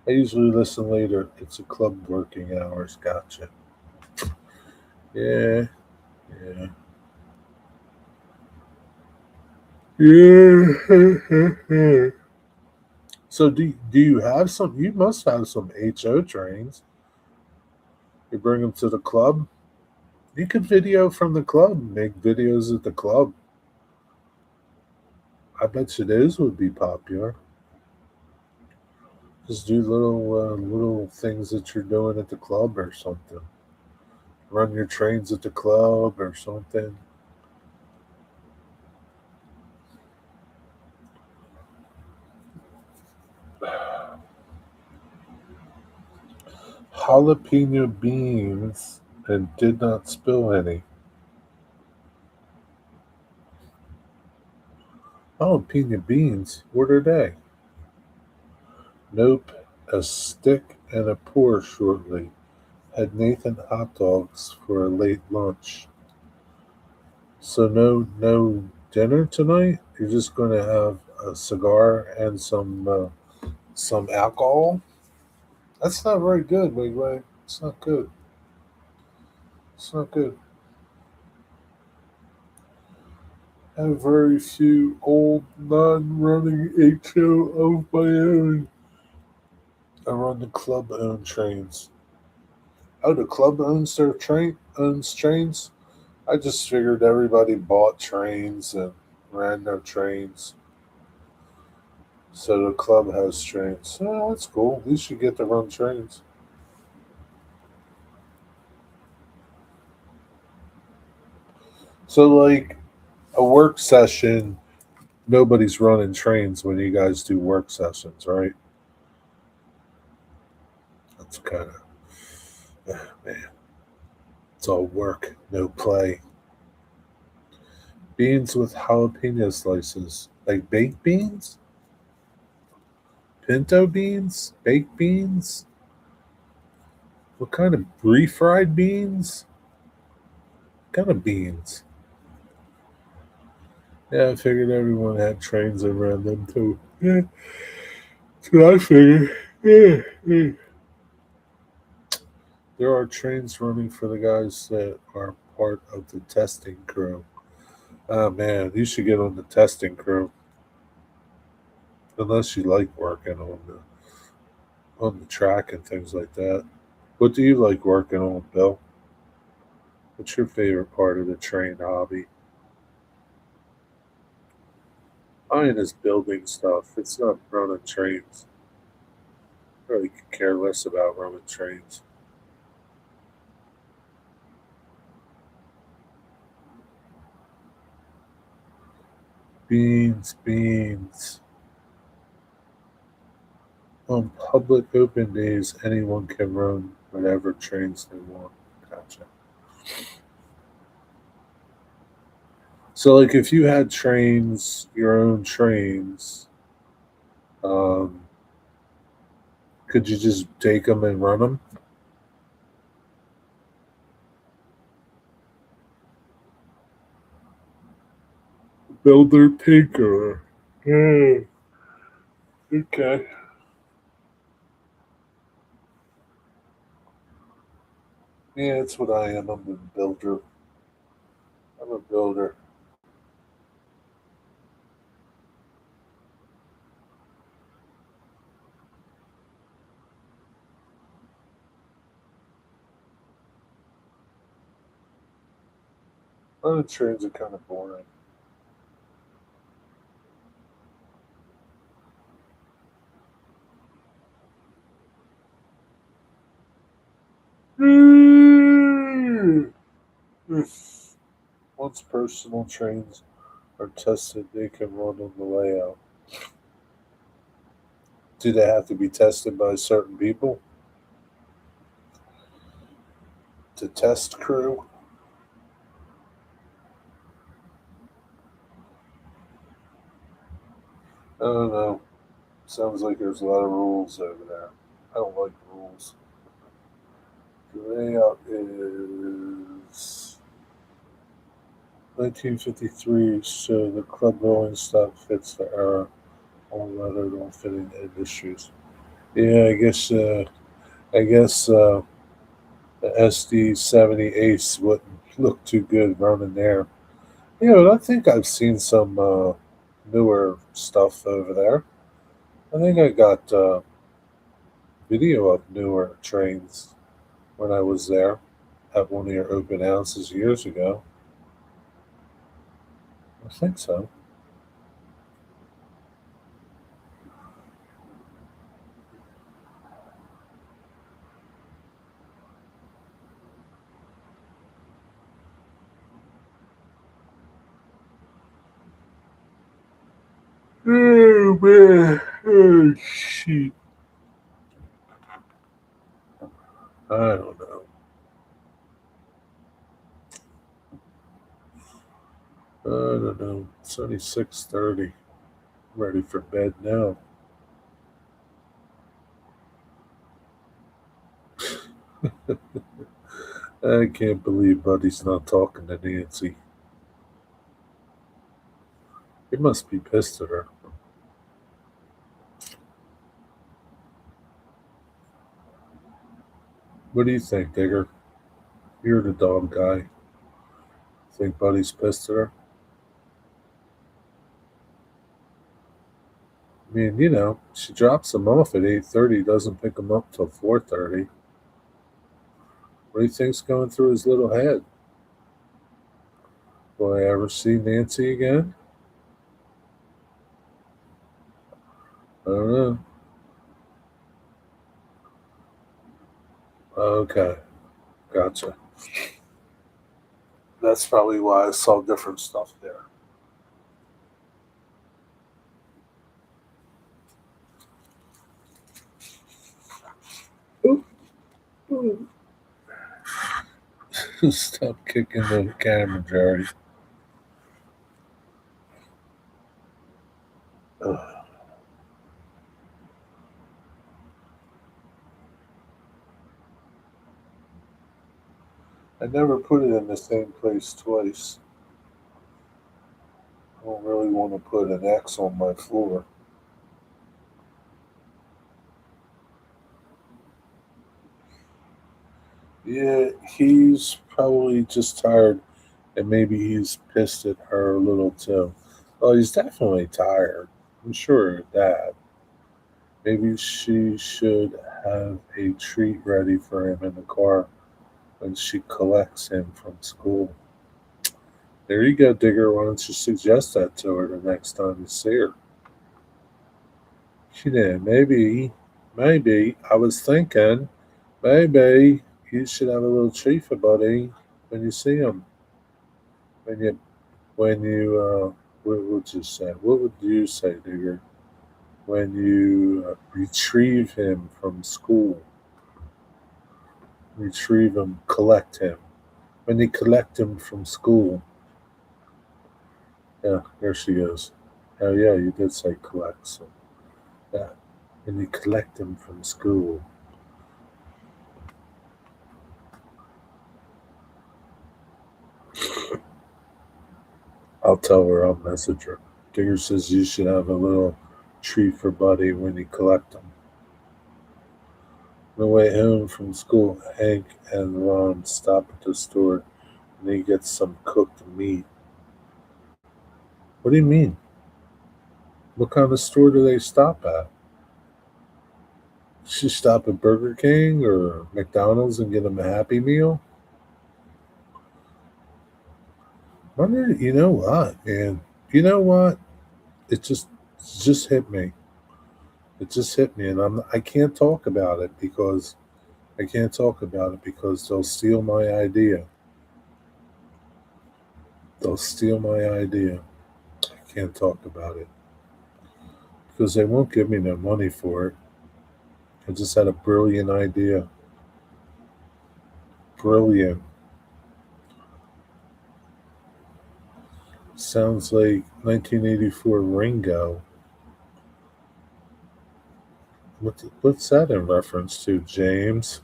I usually listen later. It's a club working hours. Gotcha. Yeah, yeah, yeah. So do you have some? You must have some HO trains. You bring them to the club. You could video from the club. Make videos at the club. I bet you those would be popular. Just do little things that you're doing at the club or something. Run your trains at the club or something. Jalapeno beans and did not spill any. Jalapeno beans? What are they? Nope. A stick and a pour shortly. Had Nathan hot dogs for a late lunch. So no dinner tonight? You're just going to have a cigar and some alcohol? That's not very good, Wait, wait. It's not good. It's not good. I have very few old non-running HO of my own. I run the club owned trains. Oh, the club owns trains? I just figured everybody bought trains and ran their trains. So the club has trains. Oh, that's cool. At least you get to run trains. So like a work session, nobody's running trains when you guys do work sessions, right? That's kind of man. It's all work, no play. Beans with jalapeno slices, like baked beans, pinto beans, baked beans. What kind of refried beans? What kind of beans? Yeah, I figured everyone had trains that ran them too. Yeah, that's what I figured. Yeah, yeah. There are trains running for the guys that are part of the testing crew. Oh man, you should get on the testing crew. Unless you like working on the track and things like that. What do you like working on, Bill? What's your favorite part of the train hobby? Mine is building stuff. It's not running trains. I really could care less about running trains. Beans, beans. On public open days, anyone can run whatever trains they want. Gotcha. So, like, if you had trains, your own trains, um, could you just take them and run them? Builder tinkerer. Hmm. Okay. Yeah, that's what I am. I'm a builder. I'm a builder. Running trains are kind of boring. Hmm. If once personal trains are tested, they can run on the layout. Do they have to be tested by certain people? To test crew? I don't know. Sounds like there's a lot of rules over there. I don't like rules. The layout is 1953, so the club rolling stock fits the era, all leather don't fit in industries. Yeah, I guess the SD 70 Ace wouldn't look too good running there. Yeah, but I think I've seen some newer stuff over there. I think I got video of newer trains when I was there at one of your open houses years ago. I think so. Oh man, oh shit. I don't know. I don't know. It's only 6:30. Ready for bed now. I can't believe Buddy's not talking to Nancy. He must be pissed at her. What do you think, Digger? You're the dog guy. Think Buddy's pissed at her? I mean, she drops him off at 8:30, doesn't pick him up till 4:30. What do you think's going through his little head? Will I ever see Nancy again? I don't know. Okay, gotcha. That's probably why I saw different stuff there. Ooh, ooh. Stop kicking the camera, Jerry. Ugh. I never put it in the same place twice. I don't really want to put an X on my floor. Yeah, he's probably just tired, and maybe he's pissed at her a little too. Oh, he's definitely tired. I'm sure of that. Maybe she should have a treat ready for him in the car when she collects him from school. There you go, Digger. Why don't you suggest that to her the next time you see her? She did. Maybe. I was thinking, maybe you should have a little treat for Buddy when you see him. When you, what would you say? What would you say, Digger? When you retrieve him from school, retrieve him, collect him. When you collect him from school, yeah, there she is. Oh yeah, you did say collect. So yeah, when you collect him from school, I'll tell her. I'll message her. Digger says you should have a little treat for Buddy when you collect him. On the way home from school, Hank and Ron stop at the store and he gets some cooked meat. What do you mean? What kind of store do they stop at? She stop at Burger King or McDonald's and get him a Happy Meal? Wonder, you know what, man? You know what? It just hit me. It just hit me, and I can't talk about it because they'll steal my idea. They'll steal my idea. I can't talk about it because they won't give me no money for it. I just had a brilliant idea. Brilliant. Sounds like 1984 Ringo. What's that in reference to, James?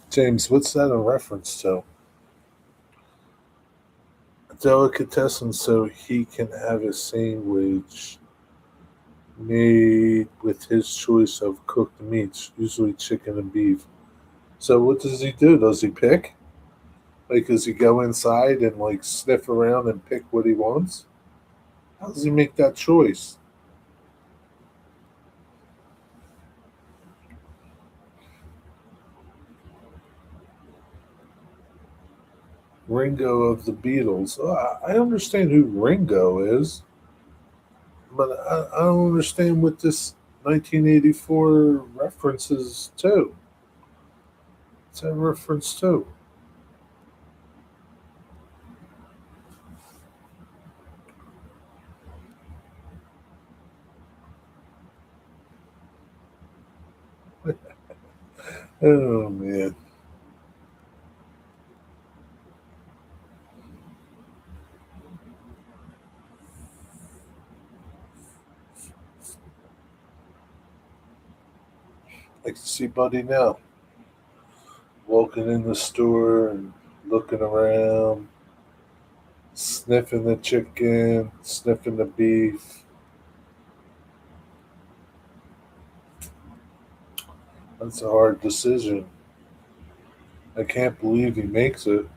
James, what's that in reference to? delicatessen so he can have a sandwich made with his choice of cooked meats, usually chicken and beef. So what does he do? Does he pick? Like, does he go inside and like sniff around and pick what he wants? How does he make that choice? Ringo of the Beatles. I understand who Ringo is, but I don't understand what this 1984 references to. It's a reference to. Oh man, I can see Buddy now walking in the store and looking around, sniffing the chicken, sniffing the beef. That's a hard decision. I can't believe he makes it.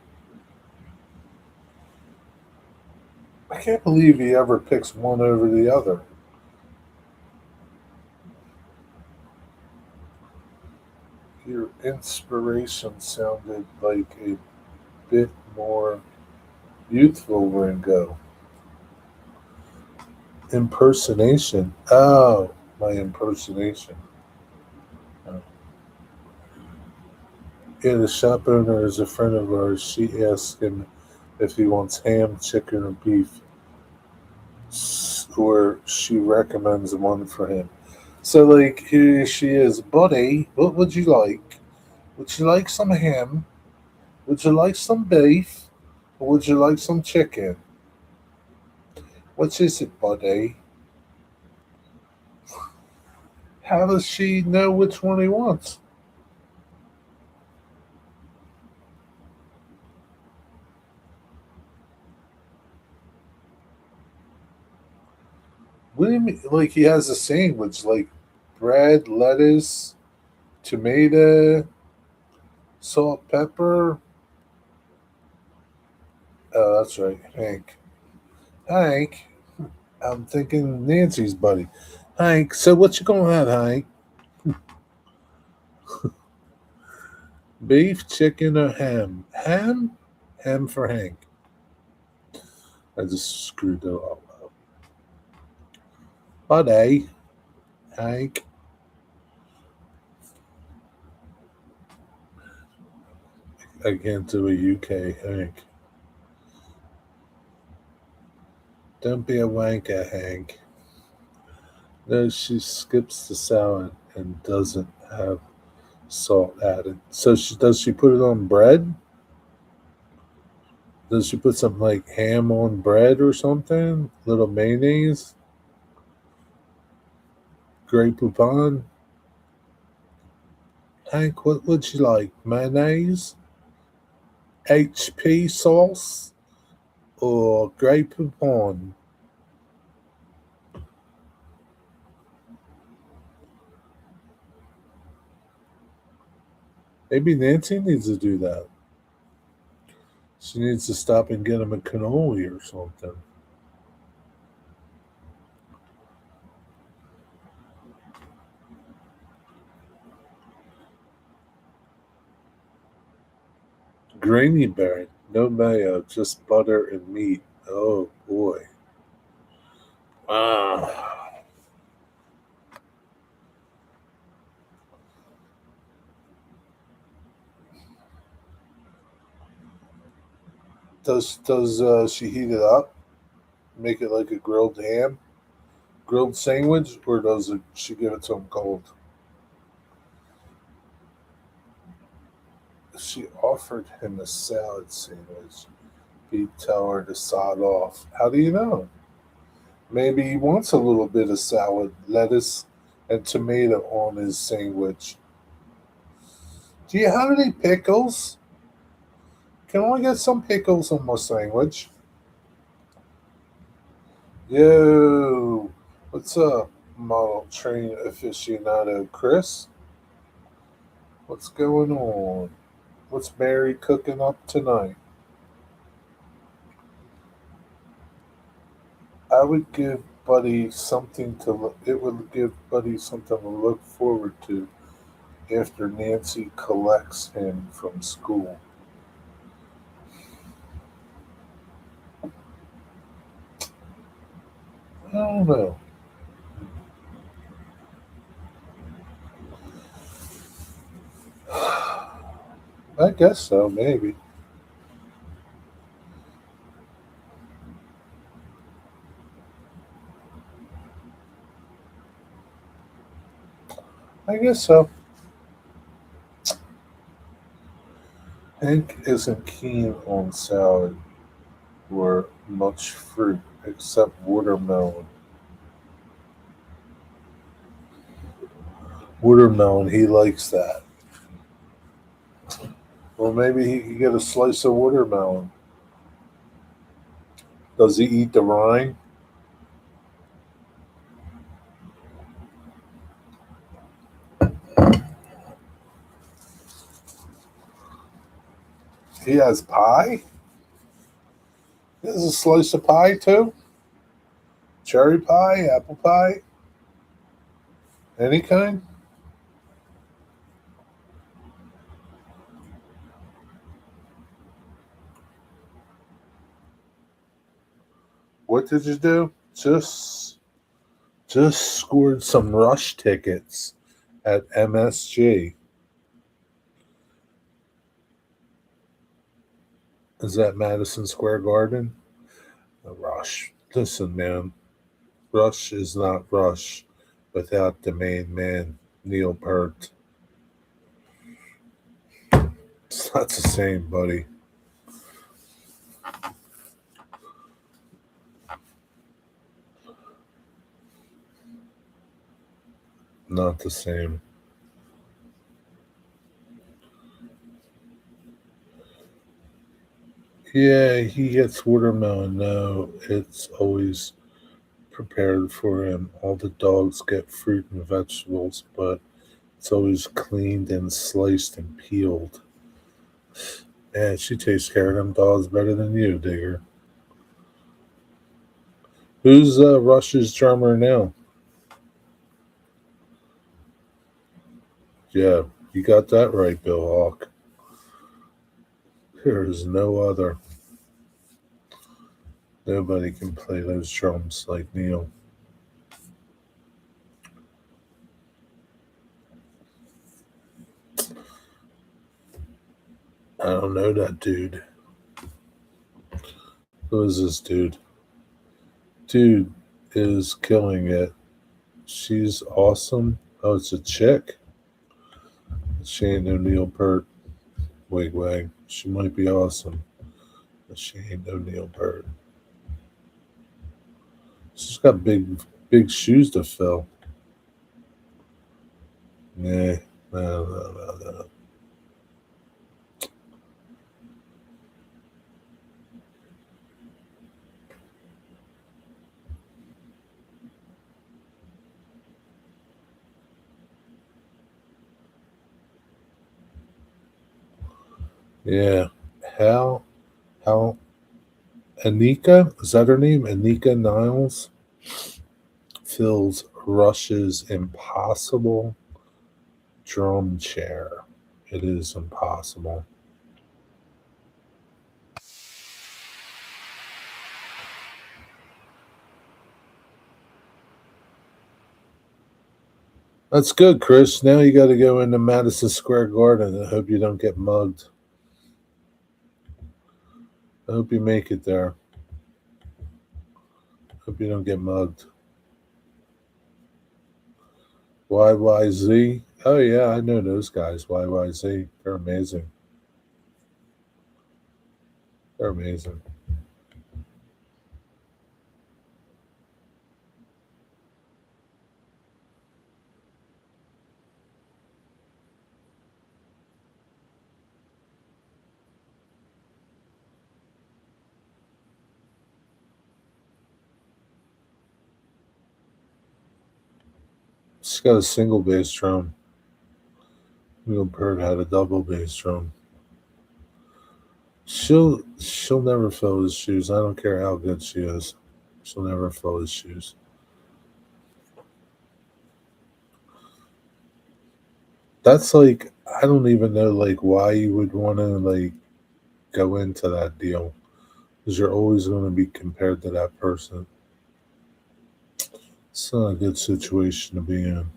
I can't believe he ever picks one over the other. Your inspiration sounded like a bit more youthful, Ringo. Impersonation. Oh, my impersonation. Oh. Yeah, the shop owner is a friend of ours. She asked him if he wants ham, chicken, or beef, or she recommends one for him. So, like, here she is, buddy. What would you like? Would you like some ham? Would you like some beef? Or would you like some chicken? What is it, buddy? How does she know which one he wants? What do you mean? Like, he has a sandwich, like bread, lettuce, tomato, salt, pepper. Oh, that's right, Hank. Hank, I'm thinking Nancy's buddy. Hank, so what you gonna have, Hank? Beef, chicken, or ham? Ham? Ham for Hank. I just screwed it all up. Buddy, Hank, I can't do a UK Hank. Don't be a wanker, Hank. No, she skips the salad and doesn't have salt added. So she put it on bread? Does she put something like ham on bread or something? Little mayonnaise? Grey Poupon? Hank, what would you like? Mayonnaise? HP sauce? Or Grey Poupon? Maybe Nancy needs to do that. She needs to stop and get him a cannoli or something. Grainy bread, no mayo, just butter and meat. Oh boy. Ah. Does she heat it up? Make it like a grilled ham, grilled sandwich, or does she give it to him cold? If she offered him a salad sandwich, he'd tell her to sod off. How do you know? Maybe he wants a little bit of salad, lettuce, and tomato on his sandwich. Do you have any pickles? Can I get some pickles on my sandwich? Yo, what's up, model train aficionado Chris? What's going on? What's Mary cooking up tonight? I would give Buddy something to look. It would give Buddy something to look forward to after Nancy collects him from school. I don't know. I guess so, maybe. I guess so. Hank isn't keen on salad or much fruit except watermelon. Watermelon, he likes that. Well, maybe he could get a slice of watermelon. Does he eat the rind? He has pie? He has a slice of pie too? Cherry pie, apple pie, any kind? What did you do? Just scored some rush tickets at MSG. Is that Madison Square Garden? Rush. Listen, man, Rush is not Rush without the main man, Neil Peart. It's not the same, buddy. Not the same. Yeah, he gets watermelon. No, it's always prepared for him. All the dogs get fruit and vegetables, but it's always cleaned and sliced and peeled. Man, she takes care of them dogs better than you, Digger. Who's Rush's drummer now? Yeah, you got that right, Bill Hawk. There is no other. Nobody can play those drums like Neil. I don't know that dude. Who is this dude? Dude is killing it. She's awesome. Oh, it's a chick. She ain't no Neil Peart. Wig wag. She might be awesome, but she ain't no Neil Peart. She's got big shoes to fill. Nah, no. Yeah. How how Anika, is that her name? Anika Niles fills Rush's impossible drum chair. It is impossible. That's good, Chris. Now you got to go into Madison Square Garden. I hope you don't get mugged. I hope you make it there. Hope you don't get mugged. YYZ. Oh yeah, I know those guys. YYZ. They're amazing. They're amazing. She's got a single bass drum. Little bird had a double bass drum. She'll never fill his shoes. I don't care how good she is. She'll never fill his shoes. That's like I don't even know like why you would want to like go into that deal because you're always going to be compared to that person. It's not a good situation to be in.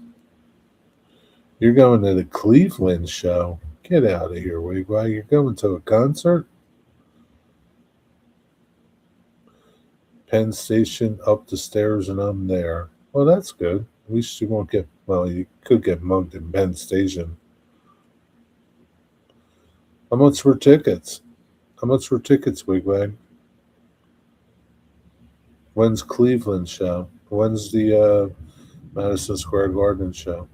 You're going to the Cleveland show. Get out of here, Wigwag. You're going to a concert? Penn Station up the stairs and I'm there. Well, that's good. At least you won't get, well, you could get mugged in Penn Station. How much were tickets? How much were tickets, Wigwag? When's Cleveland show? When's the Madison Square Garden show?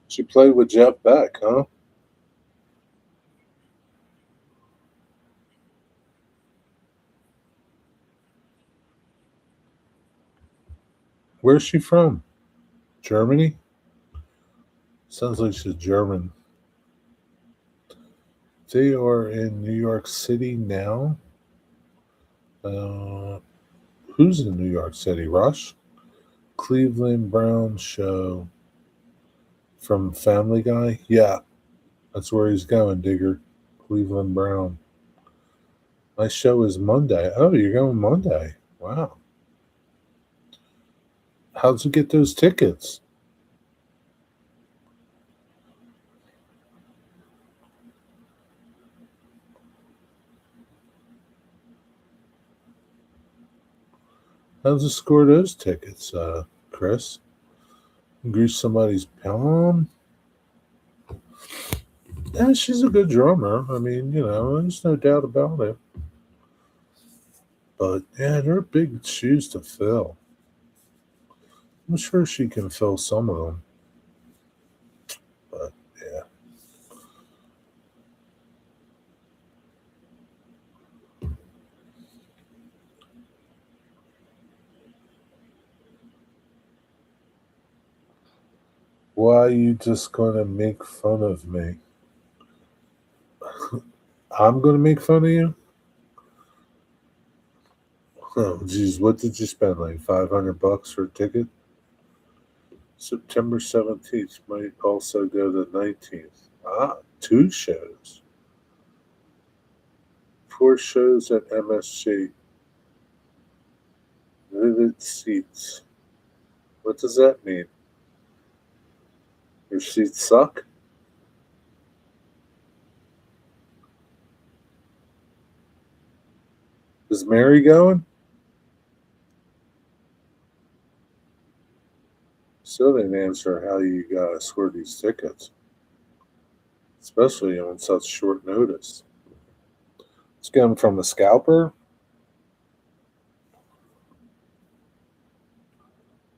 She played with Jeff Beck, huh? Where's she from? Germany? Sounds like she's German. They are in New York City now. Uh, who's in New York City? Rush? Cleveland Brown show from Family Guy? Yeah, that's where he's going, Digger. Cleveland Brown. My show is Monday. Oh, you're going Monday. Wow. How'd you get those tickets? How'd you score those tickets, Chris? Grease somebody's palm? Yeah, she's a good drummer. I mean, there's no doubt about it. But yeah, they're big shoes to fill. I'm sure she can fill some of them. But yeah. Why are you just gonna make fun of me? I'm gonna make fun of you? Oh, geez, what did you spend? Like $500 for a ticket? September 17th might also go to the 19th. Ah, two shows. Four shows at MSG. Vivid seats. What does that mean? Your seats suck? Is Mary going? Still didn't answer how you scored these tickets, especially on such short notice. It's coming from a scalper.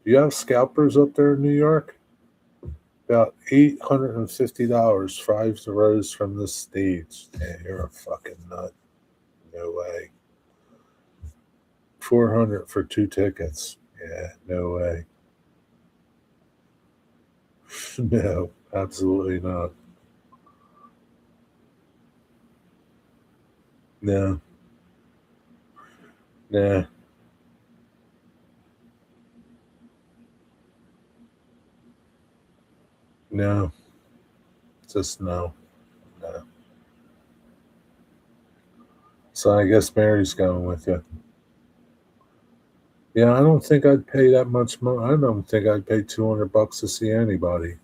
Do you have scalpers up there in New York? About $850, 5 rows from the stage. Yeah, you're a fucking nut. No way. 400 for two tickets. Yeah, no way. No, absolutely not. No, nah, no, just no, no. So I guess Mary's going with you. Yeah, I don't think I'd pay that much money. I don't think I'd pay $200 to see anybody.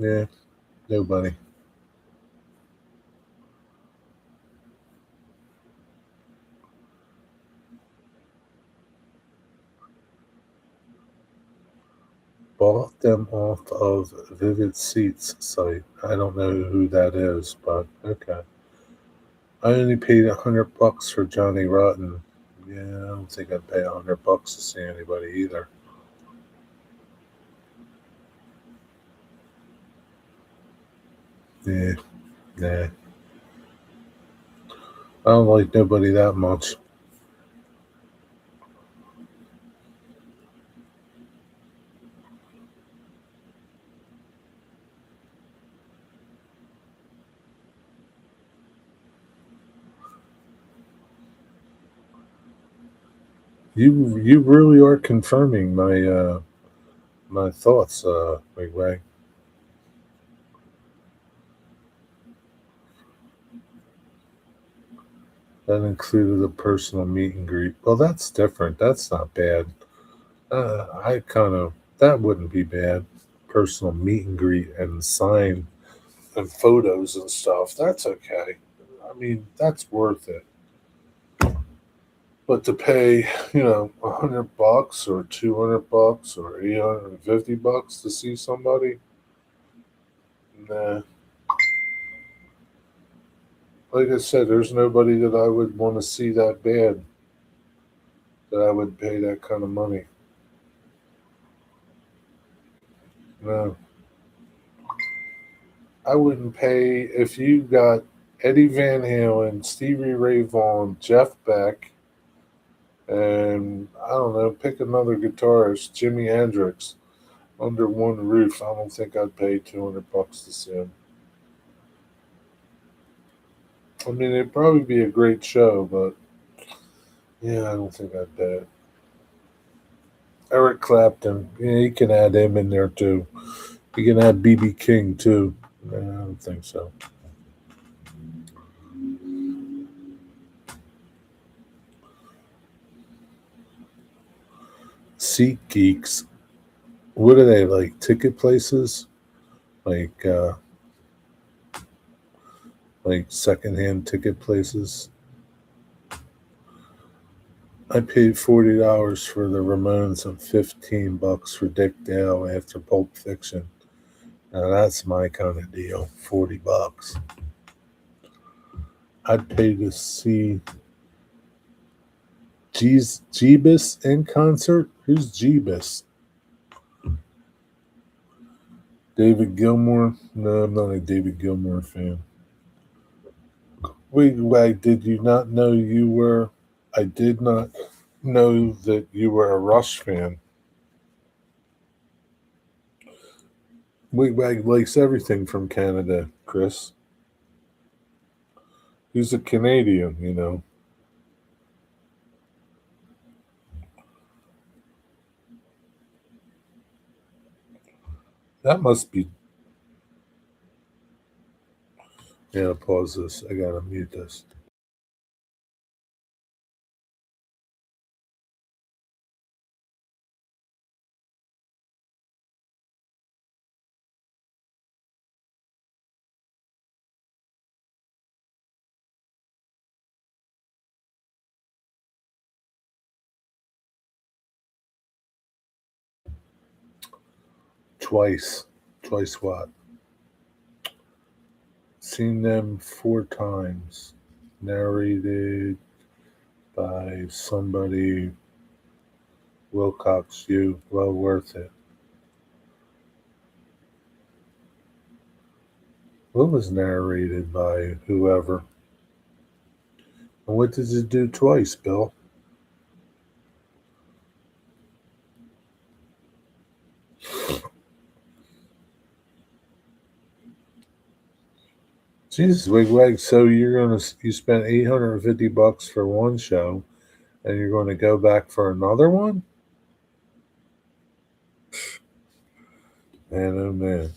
Yeah, nobody. Bought them off of Vivid Seats site. I don't know who that is, but okay. I only paid $100 for Johnny Rotten. Yeah, I don't think I'd pay $100 to see anybody either. Yeah, nah. I don't like nobody that much. You really are confirming my thoughts, Wigwag. That included a personal meet and greet. Well, that's different. That's not bad. I kind of that wouldn't be bad. Personal meet and greet and sign and photos and stuff. That's okay. I mean, that's worth it. But to pay, $100 or $200 or $850 to see somebody, nah. Like I said, there's nobody that I would want to see that bad that I would pay that kind of money. No, I wouldn't pay if you got Eddie Van Halen, Stevie Ray Vaughan, Jeff Beck, and I don't know, pick another guitarist, Jimi Hendrix, under one roof. I don't think I'd pay $200 to see him. I mean, it'd probably be a great show, but yeah, I don't think I'd pay it. Eric Clapton, yeah, you can add him in there too. You can add BB King too. Nah, I don't think so. Seat Geeks, what are they like? Ticket places, like uh, like secondhand ticket places. I paid $40 for the Ramones and $15 for Dick Dale after Pulp Fiction. Now that's my kind of deal. $40. I'd pay to see Jeebus in concert. Who's Jeebus? David Gilmour? No, I'm not a David Gilmour fan. Wait, did you not know you were? I did not know that you were a Rush fan. Wigwag likes everything from Canada, Chris. He's a Canadian. That must be. Yeah, pause this. I gotta mute this. Twice. Twice what? Seen them 4 times. Narrated by somebody, Wilcox You. Well worth it. What was narrated by whoever? And what did it do twice, Bill? Jesus, Wigwag. So you spent $850 for one show, and you're going to go back for another one? Man, oh man.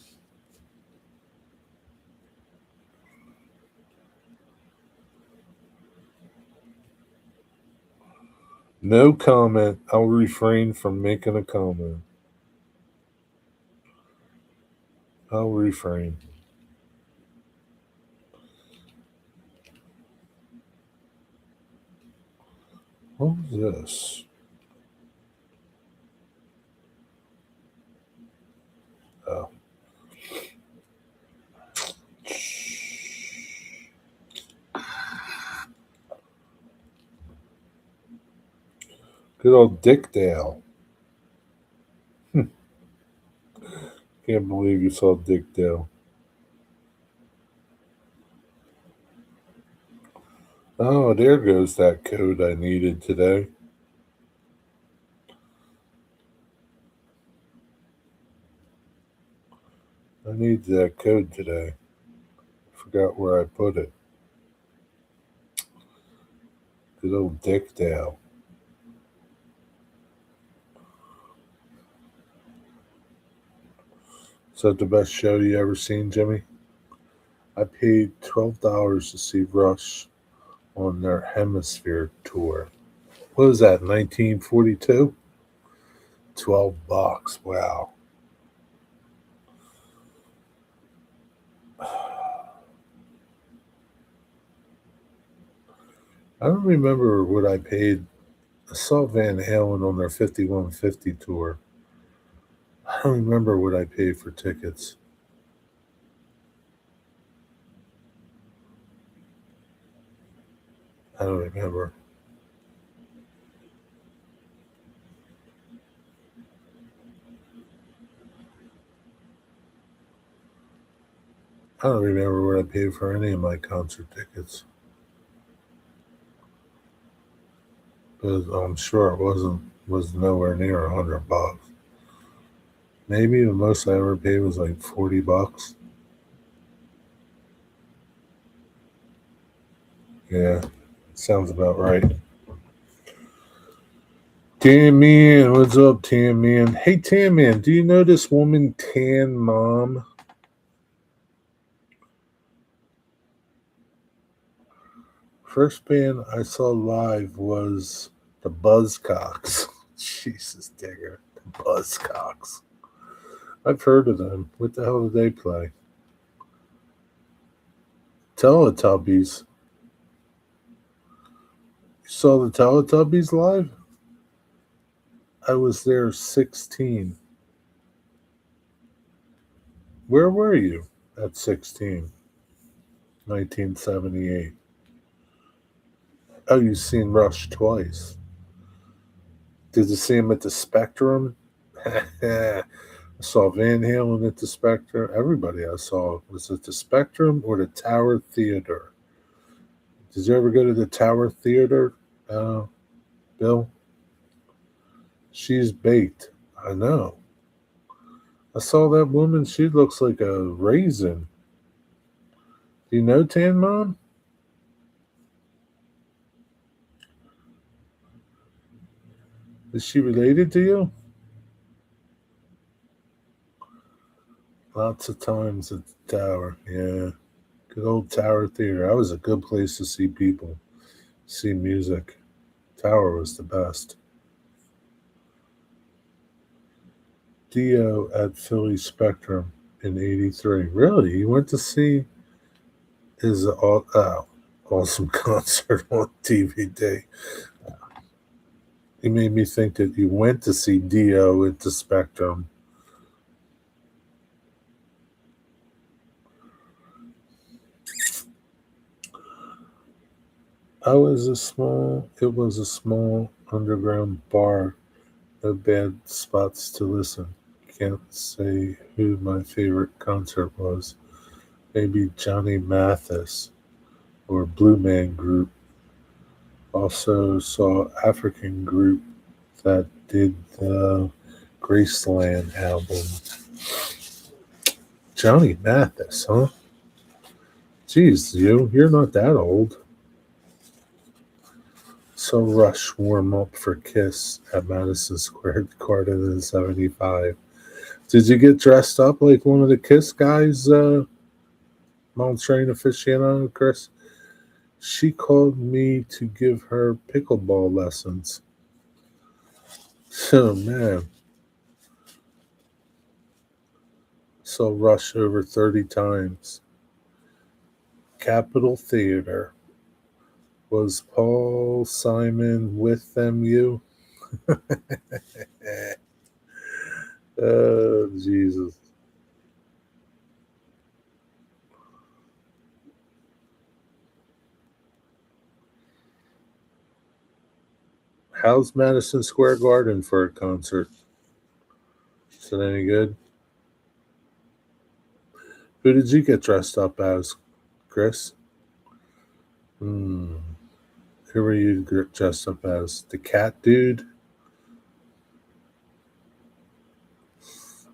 No comment. I'll refrain from making a comment. I'll refrain. What was this? Good old Dickdale. Can't believe you saw Dickdale. Oh, there goes that code I needed today. I need that code today. Forgot where I put it. Good old Dickdale. Is that the best show you ever seen, Jimmy? I paid $12 to see Rush on their Hemisphere tour. What was that, 1942? $12. Wow. I don't remember what I paid. I saw Van Halen on their 5150 tour. I don't remember what I paid for tickets. I don't remember. I don't remember what I paid for any of my concert tickets. But I'm sure it was nowhere near $100. Maybe the most I ever paid was like $40. Yeah, sounds about right. Tan Man, what's up, Tan Man? Hey, Tan Man, do you know this woman, Tan Mom? First band I saw live was the Buzzcocks. Jesus, digger, the Buzzcocks. I've heard of them. What the hell do they play? Teletubbies. You saw the Teletubbies live? I was there 16. Where were you at 16? 1978. Oh, you've seen Rush twice. Did you see him at the Spectrum? I saw Van Halen at the Spectrum. Everybody I saw was at the Spectrum or the Tower Theater. Did you ever go to the Tower Theater, uh, Bill? She's baked. I know. I saw that woman. She looks like a raisin. Do you know Tan Mom? Is she related to you? Lots of times at the Tower. Yeah. Good old Tower Theater. That was a good place to see people, see music. Tower was the best. Dio at Philly Spectrum in '83. Really? You went to see his awesome concert on DVD? He made me think that you went to see Dio at the Spectrum. It was a small underground bar. No bad spots to listen. Can't say who my favorite concert was. Maybe Johnny Mathis or Blue Man Group. Also saw African group that did the Graceland album. Johnny Mathis, huh? Jeez, you're not that old. So Rush warm up for Kiss at Madison Square Garden in '75. Did you get dressed up like one of the Kiss guys, Mount Train aficionado, Chris? She called me to give her pickleball lessons. So man, so Rush over 30 times. Capitol Theater. Was Paul Simon with them? You? Oh, Jesus. How's Madison Square Garden for a concert? Is it any good? Who did you get dressed up as, Chris? Hmm. Who were you dressed up as? The cat dude?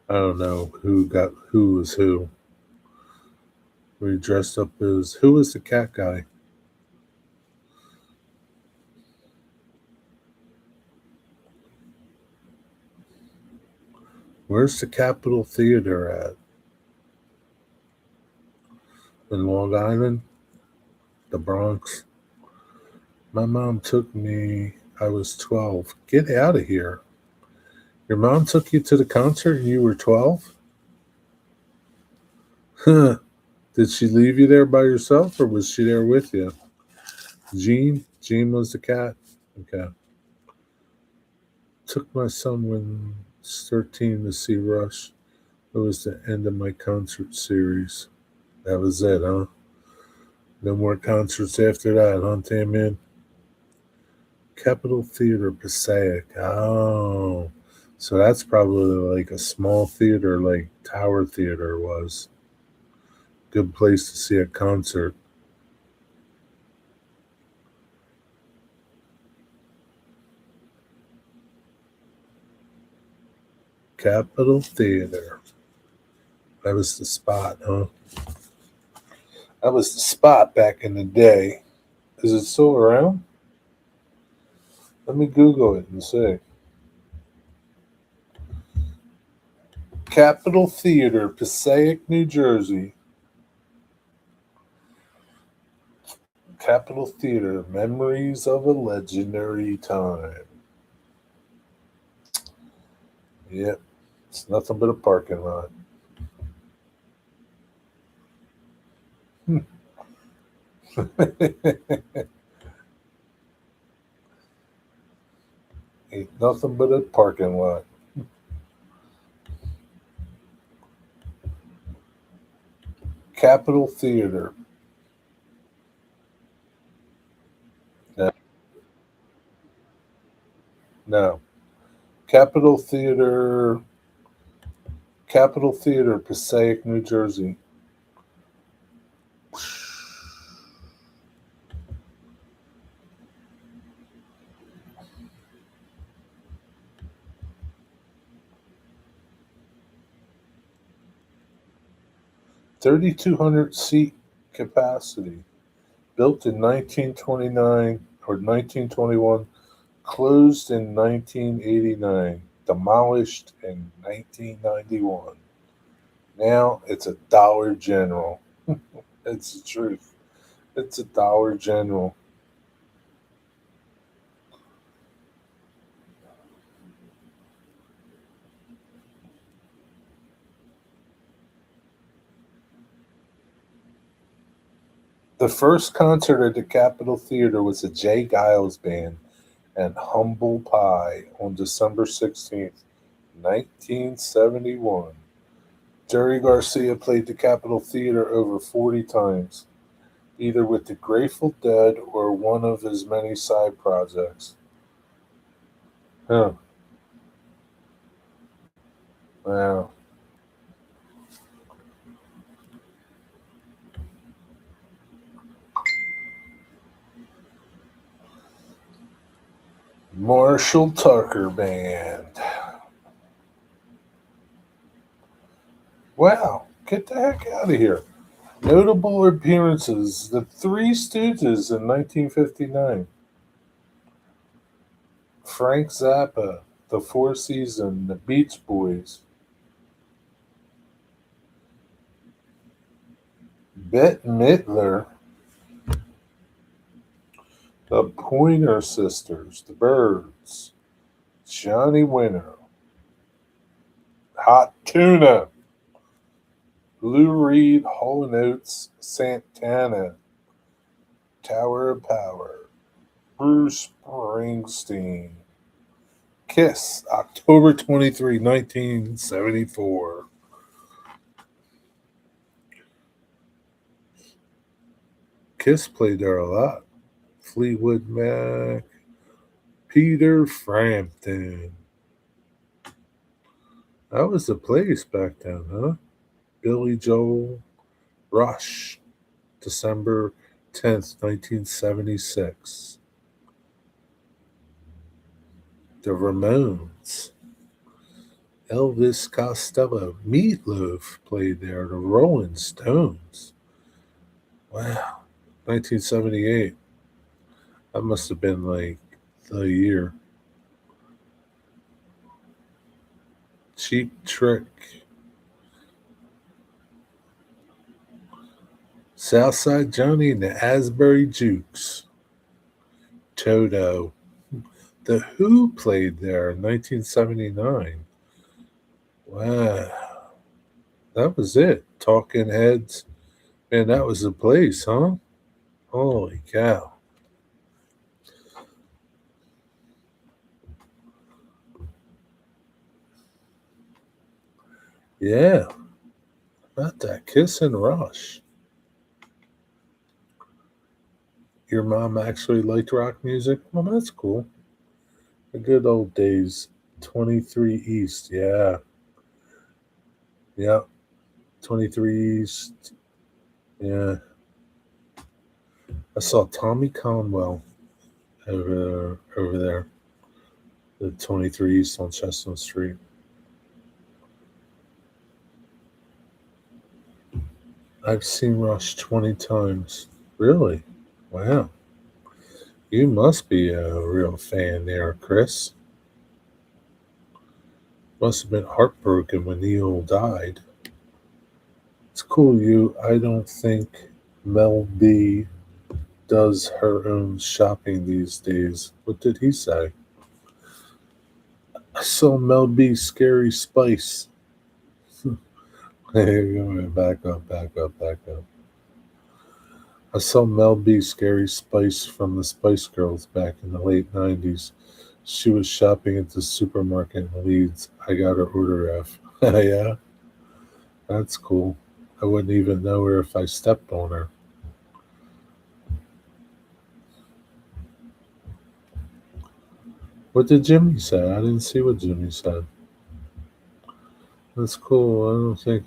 I don't know who was who. Were you dressed up as who was the cat guy? Where's the Capitol Theater at? In Long Island? The Bronx? My mom took me, I was 12. Get out of here. Your mom took you to the concert and you were 12? Huh. Did she leave you there by yourself or was she there with you? Jean? Jean was the cat? Okay. Took my son when he was 13 to see Rush. It was the end of my concert series. That was it, huh? No more concerts after that, huh, Tammy? Capitol Theater Passaic. Oh. So that's probably like a small theater like Tower Theater was. Good place to see a concert. Capitol Theater. That was the spot, huh? That was the spot back in the day. Is it still around? Let me Google it and see. Capitol Theater, Passaic, New Jersey. Capitol Theater, Memories of a Legendary Time. Yep, it's nothing but a parking lot. Ain't nothing but a parking lot. Capitol Theater. No, no. Capitol Theater. Capitol Theater, Passaic, New Jersey. 3,200 seat capacity. Built in 1929 or 1921, closed in 1989, demolished in 1991. Now it's a Dollar General. It's the truth. It's a Dollar General. The first concert at the Capitol Theater was the Jay Giles Band and Humble Pie on December 16th, 1971. Jerry Garcia played the Capitol Theater over 40 times, either with the Grateful Dead or one of his many side projects. Huh. Wow. Marshall Tucker Band. Wow. Get the heck out of here. Notable appearances: The Three Stooges in 1959, Frank Zappa, The Four Seasons, The Beach Boys, Bette Midler, The Pointer Sisters, The Byrds, Johnny Winter, Hot Tuna, Lou Reed, Hall & Oates, Santana, Tower of Power, Bruce Springsteen, Kiss, October 23, 1974. Kiss played there a lot. Fleetwood Mac, Peter Frampton. That was the place back then, huh? Billy Joel, Rush, December 10th, 1976. The Ramones, Elvis Costello, Meatloaf played there. The Rolling Stones. Wow, 1978. That must have been like the year. Cheap Trick, Southside Johnny and the Asbury Jukes, Toto. The Who played there in 1979. Wow, that was it. Talking Heads. Man, that was the place, huh? Holy cow. Yeah, about that Kiss and Rush. Your mom actually liked rock music? Well, that's cool. The good old days. 23 East, yeah. Yep. 23 East. Yeah. I saw Tommy Conwell over there. The 23 East on Chestnut Street. I've seen Rush 20 times. Really? Wow. You must be a real fan there, Chris. Must have been heartbroken when Neil died. It's cool you. I don't think Mel B does her own shopping these days. What did he say? I saw Mel B Scary Spice. Hey, back up, back up, back up. I saw Mel B Scary Spice from the Spice Girls back in the late 90s. She was shopping at the supermarket in Leeds. I got her order F. Yeah, that's cool. I wouldn't even know her if I stepped on her. What did Jimmy say? I didn't see what Jimmy said. That's cool. I don't think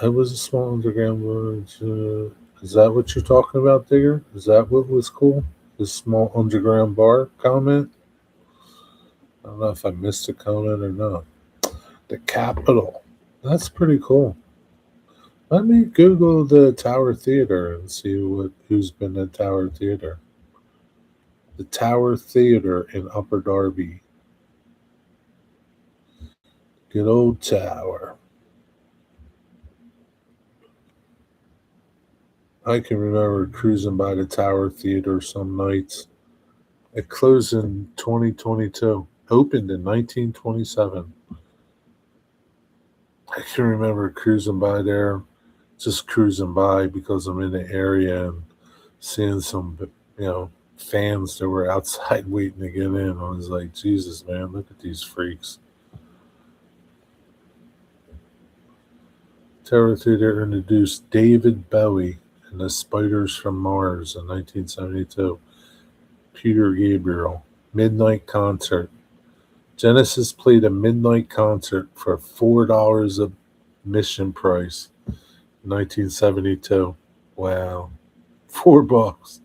I was a small underground village. Is that what you're talking about, Digger? Is that what was cool? The small underground bar comment? I don't know if I missed a comment or not. The Capitol. That's pretty cool. Let me Google the Tower Theater and see who's been at Tower Theater. The Tower Theater in Upper Darby. Good old tower. I can remember cruising by the Tower Theater some nights. It closed in 2022, opened in 1927. I can remember cruising by there, just cruising by because I'm in the area and seeing some, fans that were outside waiting to get in. I was like, Jesus, man, look at these freaks. Tower Theater introduced David Bowie and the Spiders from Mars in 1972. Peter Gabriel, midnight concert. Genesis played a midnight concert for $4 admission price, 1972. Wow, $4.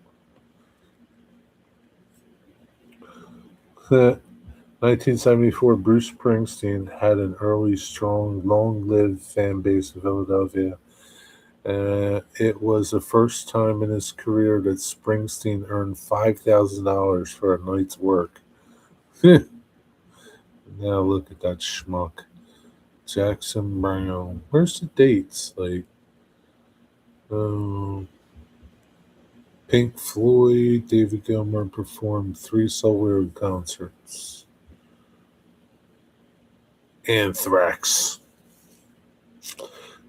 1974, Bruce Springsteen had an early, strong, long-lived fan base in Philadelphia. It was the first time in his career that Springsteen earned $5,000 for a night's work. Now look at that schmuck. Jackson Brown. Where's the dates? Like, uh, Pink Floyd, David Gilmour performed 3 solo concerts. Anthrax.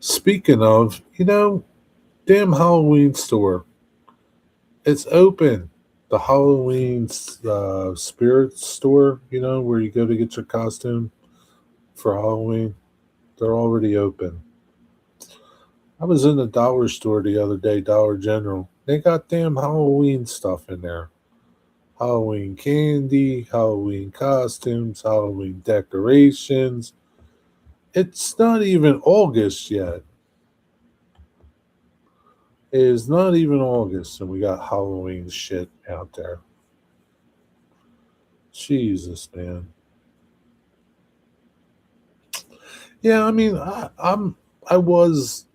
Speaking of, damn Halloween store. It's open. The Halloween spirit store, where you go to get your costume for Halloween. They're already open. I was in the dollar store the other day, Dollar General. They got damn Halloween stuff in there. Halloween candy, Halloween costumes, Halloween decorations. It's not even August yet. It is not even August, and we got Halloween shit out there. Jesus, man. Yeah, I mean, I was,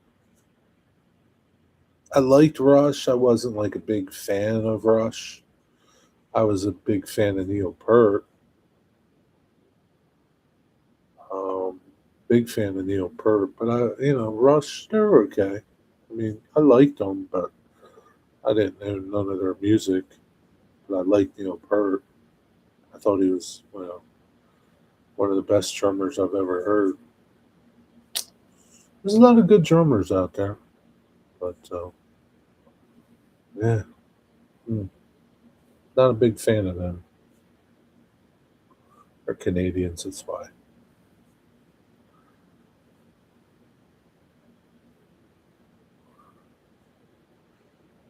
I liked Rush. I wasn't like a big fan of Rush. I was a big fan of Neil Peart. Um, Big fan of Neil Peart, but Rush, they're okay. I mean, I liked them, but I didn't know none of their music. But I liked Neil Peart. I thought he was, one of the best drummers I've ever heard. There's a lot of good drummers out there, but yeah, mm, not a big fan of them. They're Canadians, that's why.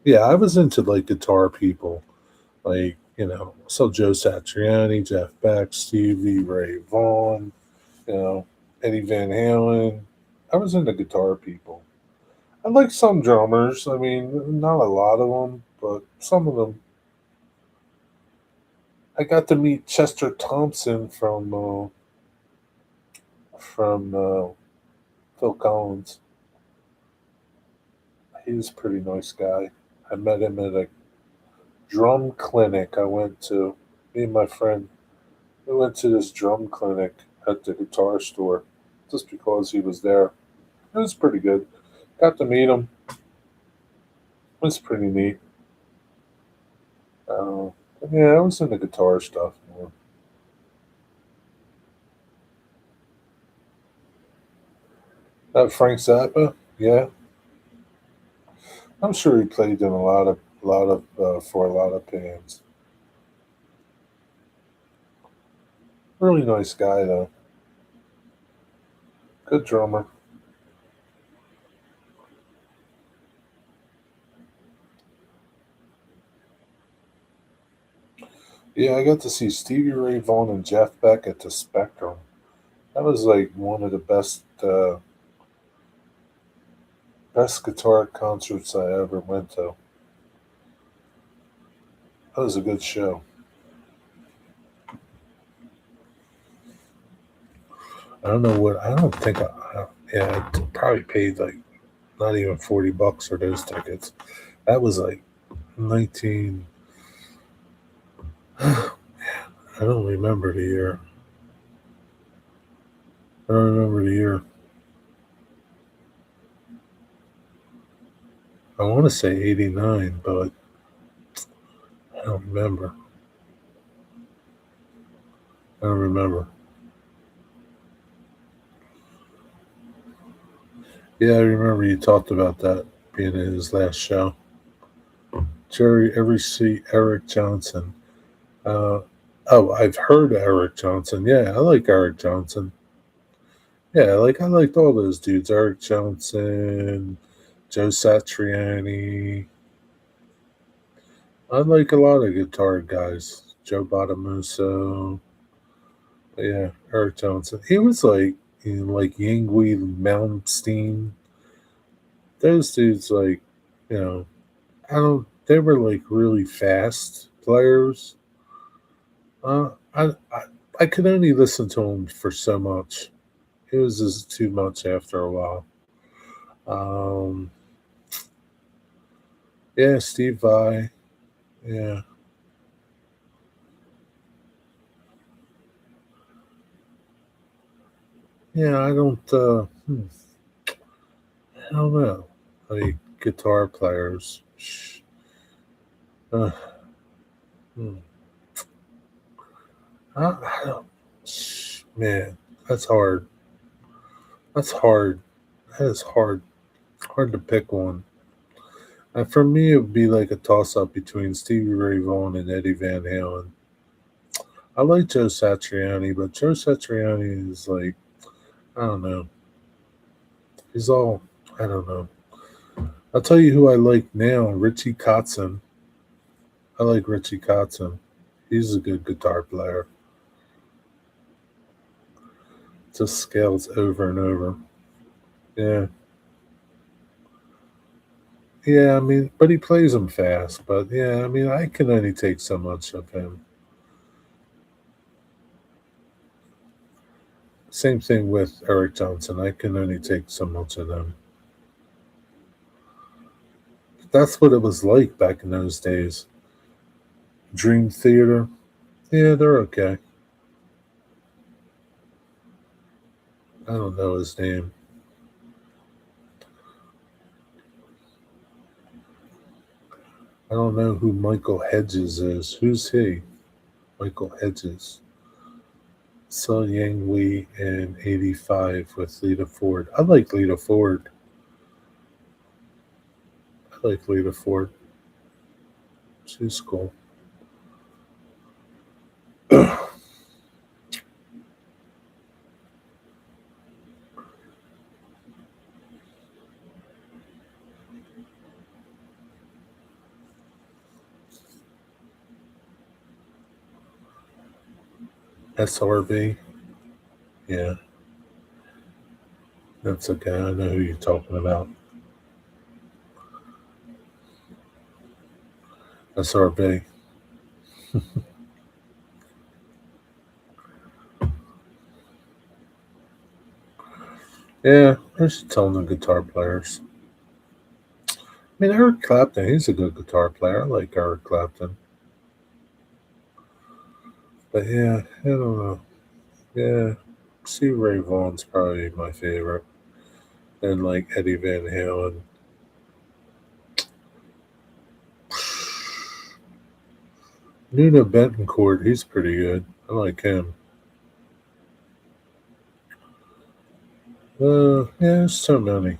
Yeah, I was into like guitar people, like so Joe Satriani, Jeff Beck, Stevie Ray Vaughan, you know, Eddie Van Halen. I was into guitar people. I like some drummers. I mean, not a lot of them, but some of them. I got to meet Chester Thompson from Phil Collins. He was a pretty nice guy. I met him at a drum clinic I went to. Me and my friend, we went to this drum clinic at the guitar store just because he was there. It was pretty good. Got to meet him. It was pretty neat. Uh, yeah, I was into guitar stuff more. Frank Zappa, yeah, I'm sure he played in a lot of for a lot of bands. Really nice guy though. Good drummer. Yeah, I got to see Stevie Ray Vaughan and Jeff Beck at the Spectrum. That was like one of the best guitar concerts I ever went to. That was a good show. I don't know what I don't think yeah, I probably paid like not even $40 for those tickets. That was like 19. I don't remember the year. I don't remember the year. I want to say 89, but I don't remember. I don't remember. Yeah, I remember you talked about that being in his last show. Jerry, ever see Eric Johnson? Uh, oh, I've heard Eric Johnson. Yeah, I like Eric Johnson. Yeah, like I liked all those dudes. Eric Johnson, Joe Satriani. I like a lot of guitar guys. Joe Bottamuso. Yeah, Eric Johnson. He was like Yingwie Malmsteen. Those dudes, like, you know, I don't. They were like really fast players. I could only listen to him for so much. It was just too much after a while. Um, yeah, Steve Vai. Yeah, yeah. I don't. I don't know. Like guitar players. Uh, hmm. I don't. Man, that's hard. That's hard. That is hard. Hard to pick one. For me, it would be like a toss up between Stevie Ray Vaughan and Eddie Van Halen. I like Joe Satriani, but Joe Satriani is like, I don't know. He's all, I don't know. I'll tell you who I like now, Richie Kotzen. I like Richie Kotzen. He's a good guitar player. Just scales over and over. Yeah. Yeah, I mean, but he plays them fast. But yeah, I mean, I can only take so much of him. Same thing with Eric Johnson. I can only take so much of them. That's what it was like back in those days. Dream Theater. Yeah, they're okay. I don't know his name. I don't know who Michael Hedges is. Who's he? Michael Hedges. Saw Yang Wei in '85 with Lita Ford. I like Lita Ford. I like Lita Ford. She's cool. SRB. Yeah, that's okay. I know who you're talking about. SRB. Yeah, there's a ton of guitar players. I mean, Eric Clapton, he's a good guitar player. I like Eric Clapton. But yeah, I don't know. Yeah, see Ray Vaughan's probably my favorite. And like Eddie Van Halen. Nuno Betancourt, he's pretty good. I like him. Yeah, there's so many.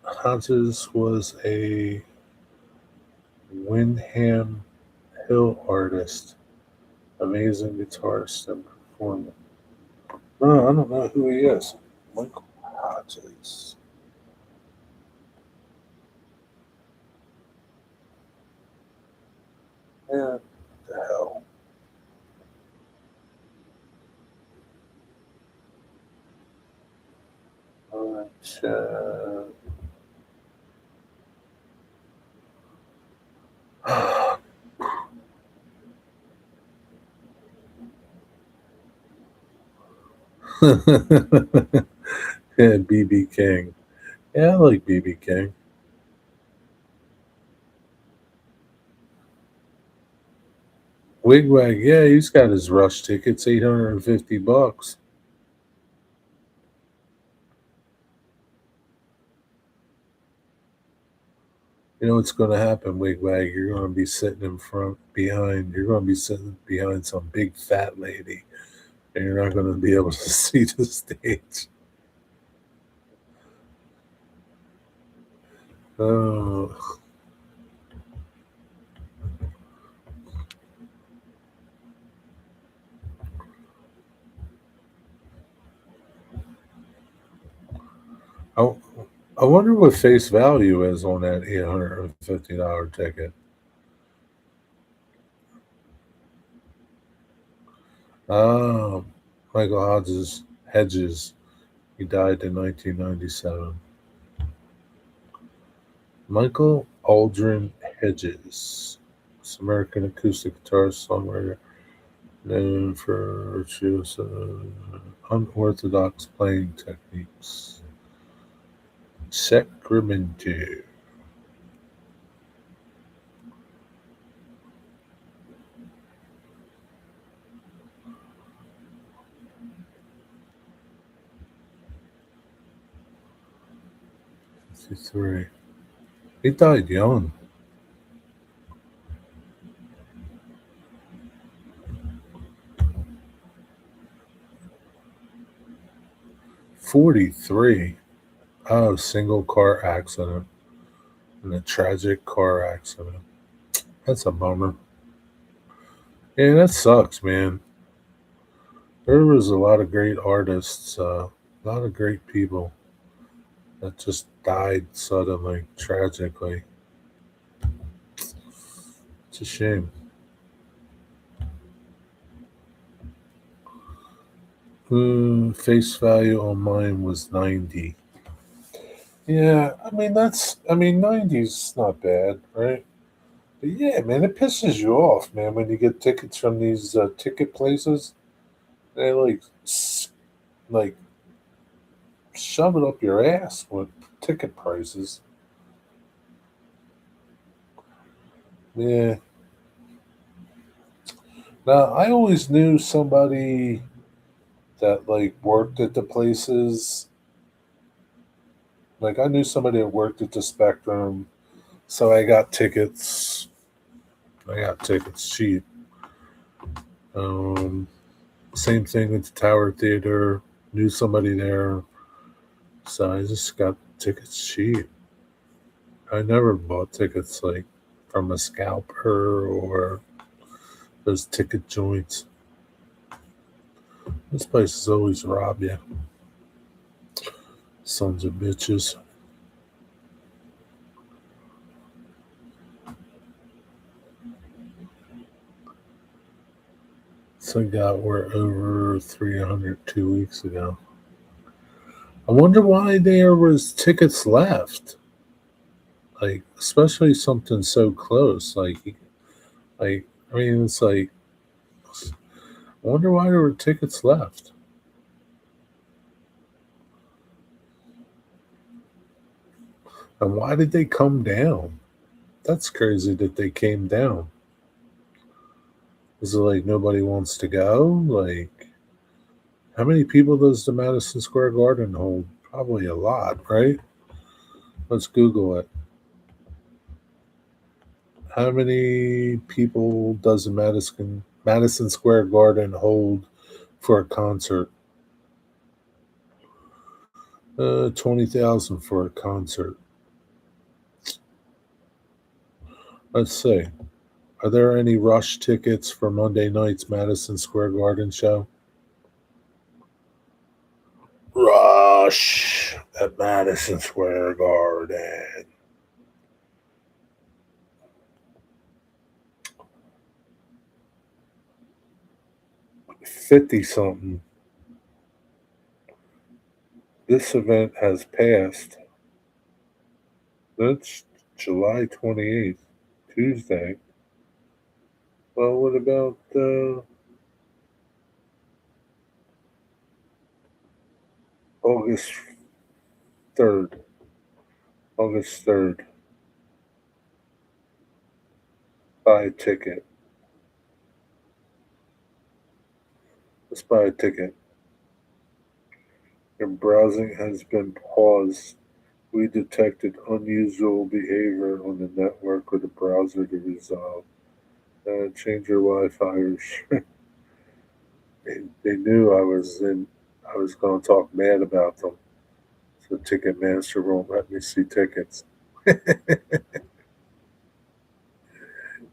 Hodges was a Windham Hill artist, amazing guitarist and performer. No, I don't know who he is. Michael Hodges. Yeah, the hell. Alright, yeah, BB King. Yeah, I like BB King. Wigwag, yeah, he's got his rush tickets, $850. You know what's going to happen, Wigwag? You're going to be sitting in front, behind. You're going to be sitting behind some big fat lady, and you're not going to be able to see the stage. Oh, I, I wonder what face value is on that $850 ticket. Um, Michael Hedges. He died in 1997. Michael Aldrin Hedges, this American acoustic guitarist, songwriter, known for virtuous, unorthodox playing techniques. Sacramento. 53. He died young. 43. Oh, single car accident. And a tragic car accident. That's a bummer. Yeah, that sucks, man. There was a lot of great artists, a lot of great people that just died suddenly, tragically. It's a shame. Face value on mine was 90. Yeah, I mean 90's not bad, right? But yeah, man, it pisses you off, man, when you get tickets from these ticket places. They like shove it up your ass with ticket prices. Yeah. Now I always knew somebody that like worked at the places. Like I knew somebody that worked at the Spectrum, so I got tickets. I got tickets cheap. Um, Same thing with the Tower Theater. Knew somebody there, so I just got tickets cheap. I never bought tickets like from a scalper or those ticket joints. This place always rob you, sons of bitches. So got we're over 300 2 weeks ago. I wonder why there was tickets left. Like especially something so close. Like I mean, it's like I wonder why there were tickets left. And why did they come down? That's crazy that they came down. Is it like nobody wants to go? Like, how many people does the Madison Square Garden hold? Probably a lot, right? Let's Google it. How many people does the Madison Square Garden hold for a concert? 20,000 for a concert. Let's see. Are there any rush tickets for Monday night's Madison Square Garden show? Rush at Madison Square Garden. 50 something. This event has passed. That's July 28th, Tuesday. Well, what about August 3rd? August 3rd. Buy a ticket. Let's buy a ticket. Your browsing has been paused. We detected unusual behavior on the network or the browser to resolve. Change your Wi-Fi. They knew I was going to talk mad about them. So Ticketmaster won't let me see tickets.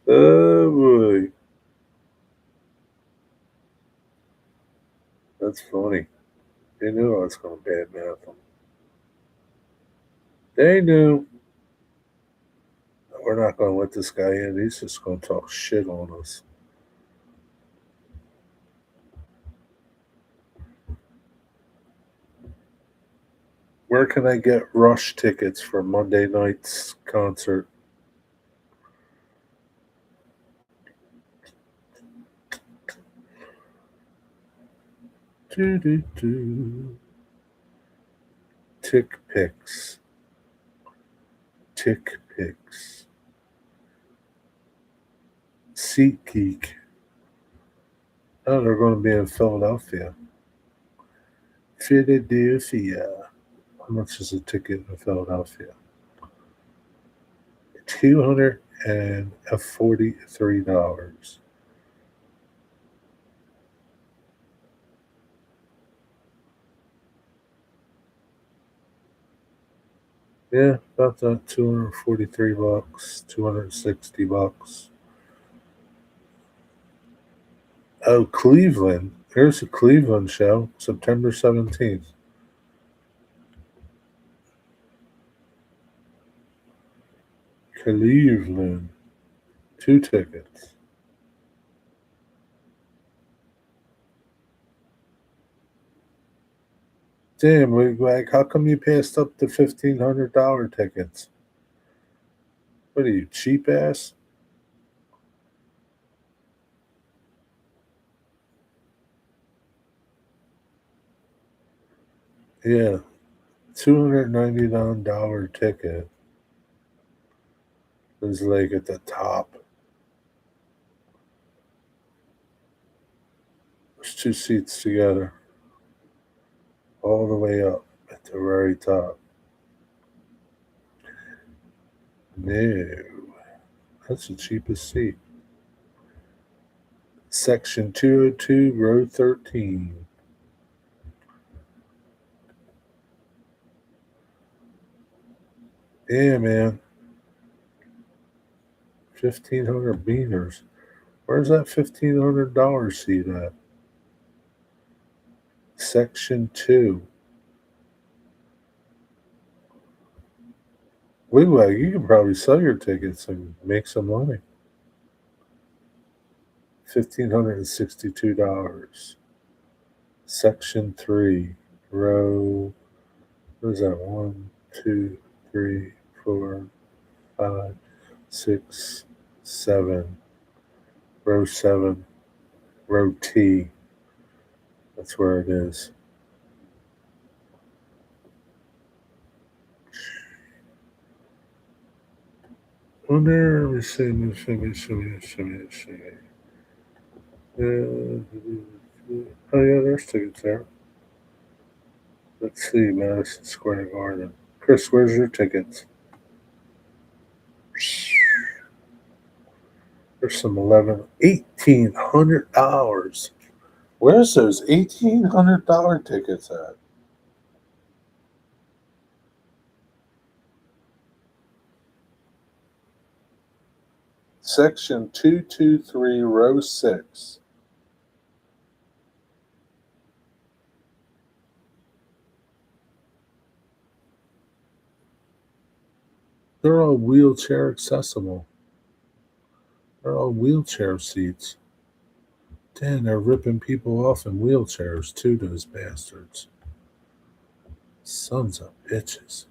Oh boy, that's funny. They knew I was going to badmouth them. They knew we're not going to let this guy in. He's just going to talk shit on us. Where can I get Rush tickets for Monday night's concert? Do do do. Tick picks. Tick picks. SeatGeek. Oh, they're going to be in Philadelphia. Philadelphia. How much is a ticket in Philadelphia? $243. Yeah, about that. $243. $260. Oh, Cleveland. Here's a Cleveland show, September 17th. Cleveland. Two tickets. Damn, like, how come you passed up the $1,500 tickets? What are you, cheap ass? Yeah, $299 ticket is like at the top. There's two seats together, all the way up at the very top. No, that's the cheapest seat. Section 202, row 13. Yeah, man. 1,500 beaners. Where's that $1,500 seat at? Section 2. Wigwag, you can probably sell your tickets and make some money. $1,562. Section 3. Row, what is that? 1, 2, 3, 4, 5, 6, 7. Row 7. Row T. That's where it is. On there, let me see. Oh, yeah, there's tickets there. Let's see, Madison Square Garden. Chris, where's your tickets? There's some $1,800. Where's those $1,800 tickets at? Section 223, row 6. They're all wheelchair accessible. They're all wheelchair seats. Damn, they're ripping people off in wheelchairs too, those bastards. Sons of bitches.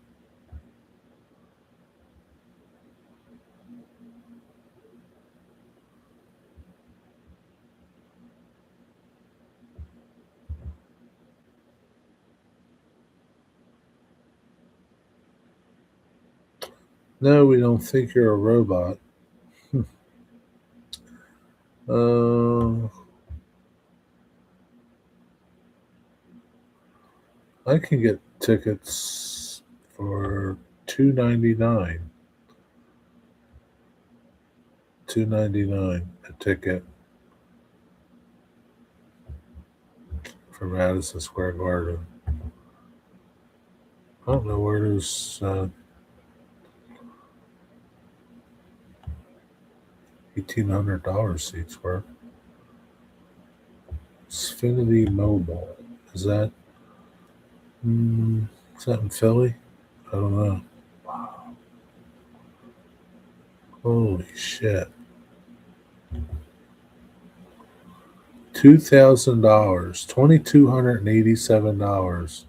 No, we don't think you're a robot. uh, I can get tickets for $2.99. $2.99 a ticket for Madison Square Garden. I don't know where those $1,800 seats were. Xfinity Mobile. Is that? Is that in Philly? I don't know. Wow. Holy shit. $2,000. $2,287.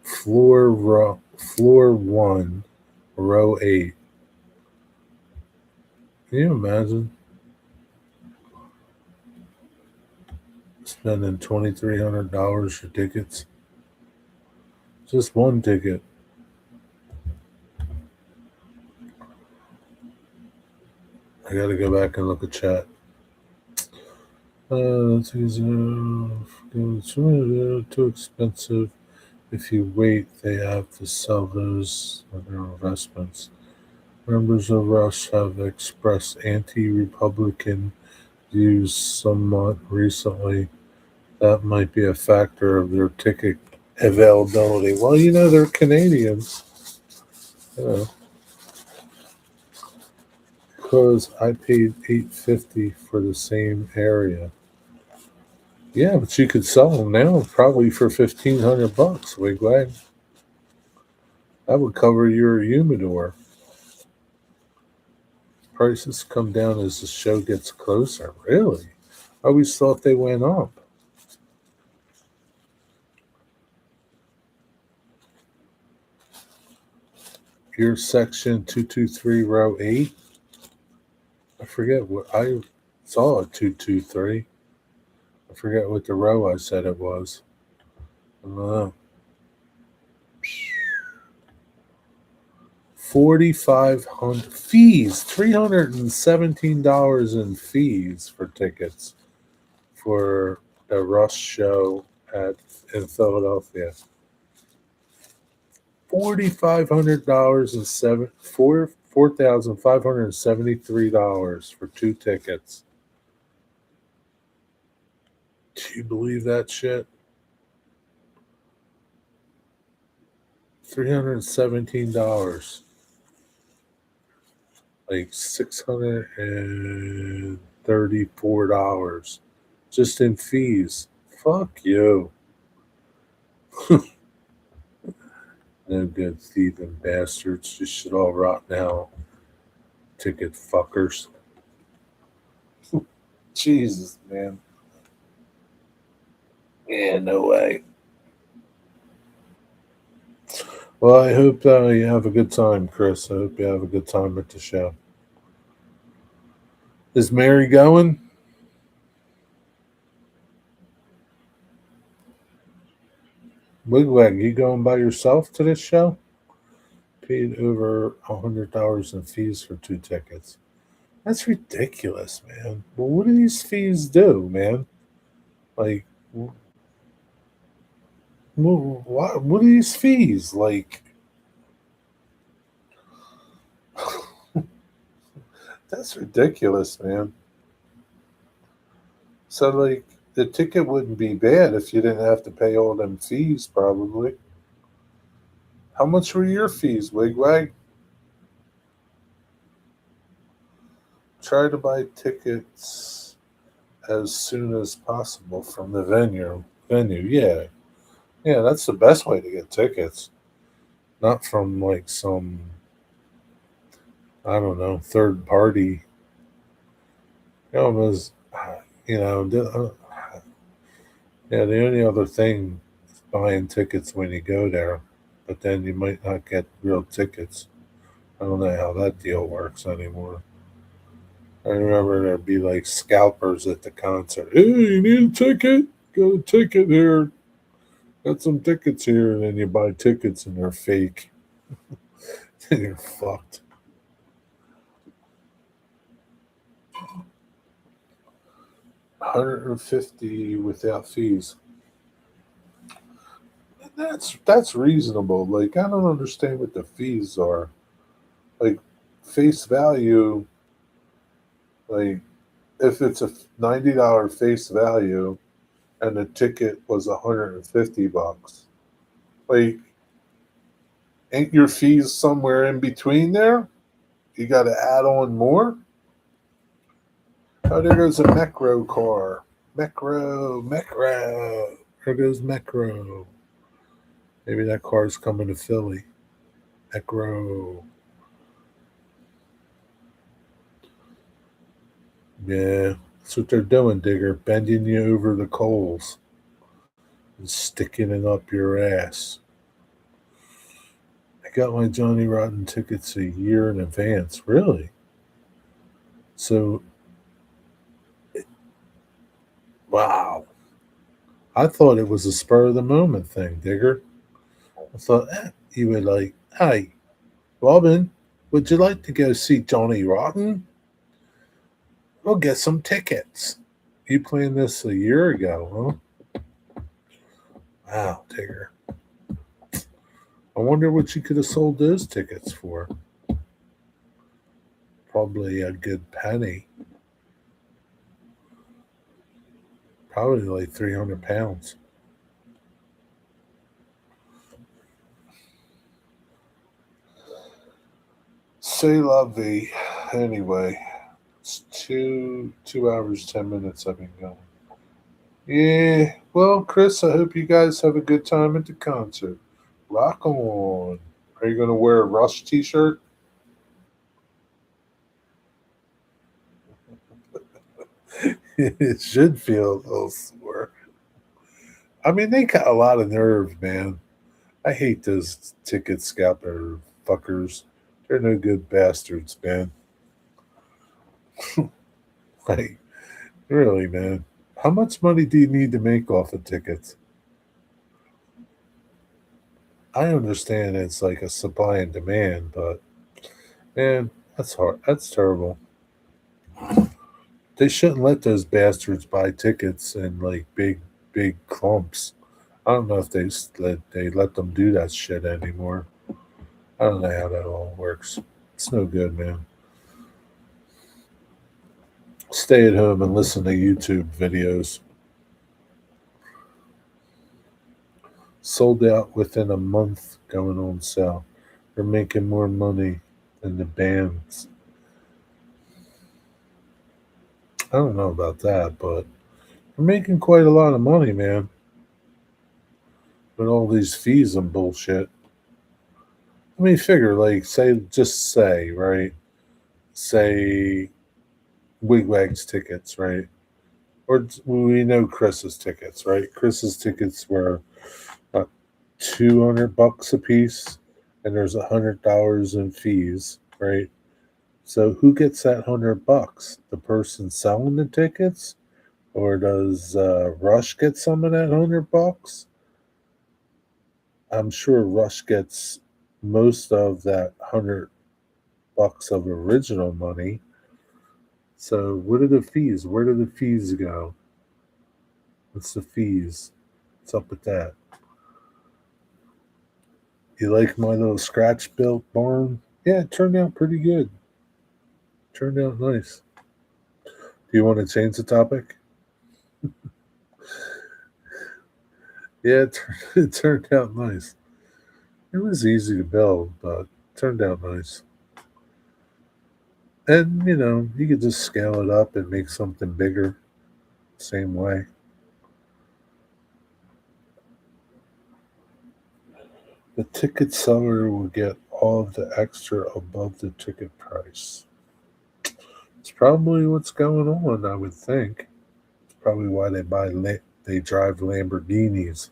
Floor 1, row 8. Can you imagine spending $2,300 for tickets? Just one ticket. I gotta go back and look at chat. Too expensive. If you wait, they have to sell those on their investments. Members of Rush have expressed anti-Republican views somewhat recently. That might be a factor of their ticket availability. Well, they're Canadians. You know, because I paid $8.50 for the same area. Yeah, but you could sell them now probably for $1,500. Wigwag. That would cover your humidor. Prices come down as the show gets closer. Really? I always thought they went up. Your section 223, row 8. I forget what I saw. A 223. I forget what the row I said it was. I don't know. 4,500 fees. $317 in fees for tickets for the Rush show at in Philadelphia. $4,500 and $4,573 for 2 tickets. Do you believe that shit? $317, like $634 just in fees. Fuck you. No good thieving bastards. You should all rot now. Ticket fuckers. Jesus, man. Yeah, no way. Well, I hope you have a good time, Chris. I hope you have a good time at the show. Is Mary going? Wigwag, you going by yourself to this show? Paid over $100 in fees for 2 tickets. That's ridiculous, man. Well, what do these fees do, man? Like, what are these fees? Like, that's ridiculous, man. So, like, the ticket wouldn't be bad if you didn't have to pay all them fees, probably. How much were your fees, Wigwag? Try to buy tickets as soon as possible from the Venue, yeah. Yeah, that's the best way to get tickets. Not from like some, I don't know, third party. You know, it was, you know, yeah, the only other thing is buying tickets when you go there, but then you might not get real tickets. I don't know how that deal works anymore. I remember there'd be like scalpers at the concert. Hey, you need a ticket? Got a ticket here. Got some tickets here. And then you buy tickets and they're fake. And you're fucked. 150 without fees. That's reasonable. Like I don't understand what the fees are. Like face value, like if it's a $90 face value and the ticket was $150, like ain't your fees somewhere in between there? You got to add on more. Oh, there goes a Mecro car. Mecro. There goes Mecro. Maybe that car's coming to Philly. Mecro. Yeah, that's what they're doing, Digger. Bending you over the coals and sticking it up your ass. I got my Johnny Rotten tickets a year in advance. Really? So, wow. I thought it was a spur of the moment thing, Digger. I thought you would like, hey, Robin, would you like to go see Johnny Rotten? We'll get some tickets. You planned this a year ago, huh? Wow, Digger. I wonder what you could have sold those tickets for. Probably a good penny. Probably like 300 pounds. Say la vie. Anyway, it's 2 hours 10 minutes I've been going. Yeah. Well, Chris, I hope you guys have a good time at the concert. Rock on. Are you gonna wear a Rush t-shirt? It should feel a little sore. I mean, they got a lot of nerve, man. I hate those ticket scalper fuckers. They're no good bastards, man. Like, really, man. How much money do you need to make off of tickets? I understand it's like a supply and demand, but man, that's hard. That's terrible. They shouldn't let those bastards buy tickets in like big clumps. I don't know if they let them do that shit anymore. I don't know how that all works. It's no good, man. Stay at home and listen to YouTube videos. Sold out within a month, going on sale. They're making more money than the bands. I don't know about that, but they're making quite a lot of money, man, with all these fees and bullshit. I mean, figure, like, just say, right? Say Wigwag's tickets, right? Or we know Chris's tickets, right? Chris's tickets were uh, $200 a piece, and there's $100 in fees, right? So who gets that $100? The person selling the tickets, or does Rush get some of that $100? I'm sure Rush gets most of that $100 of original money. So what are the fees? Where do the fees go? What's the fees? What's up with that? You like my little scratch built barn? Yeah, it turned out pretty good. Turned out nice. Do you want to change the topic? Yeah, it turned out nice. It was easy to build, but it turned out nice. And, you could just scale it up and make something bigger, same way. The ticket seller will get all of the extra above the ticket price. It's probably what's going on, I would think. It's probably why they drive Lamborghinis.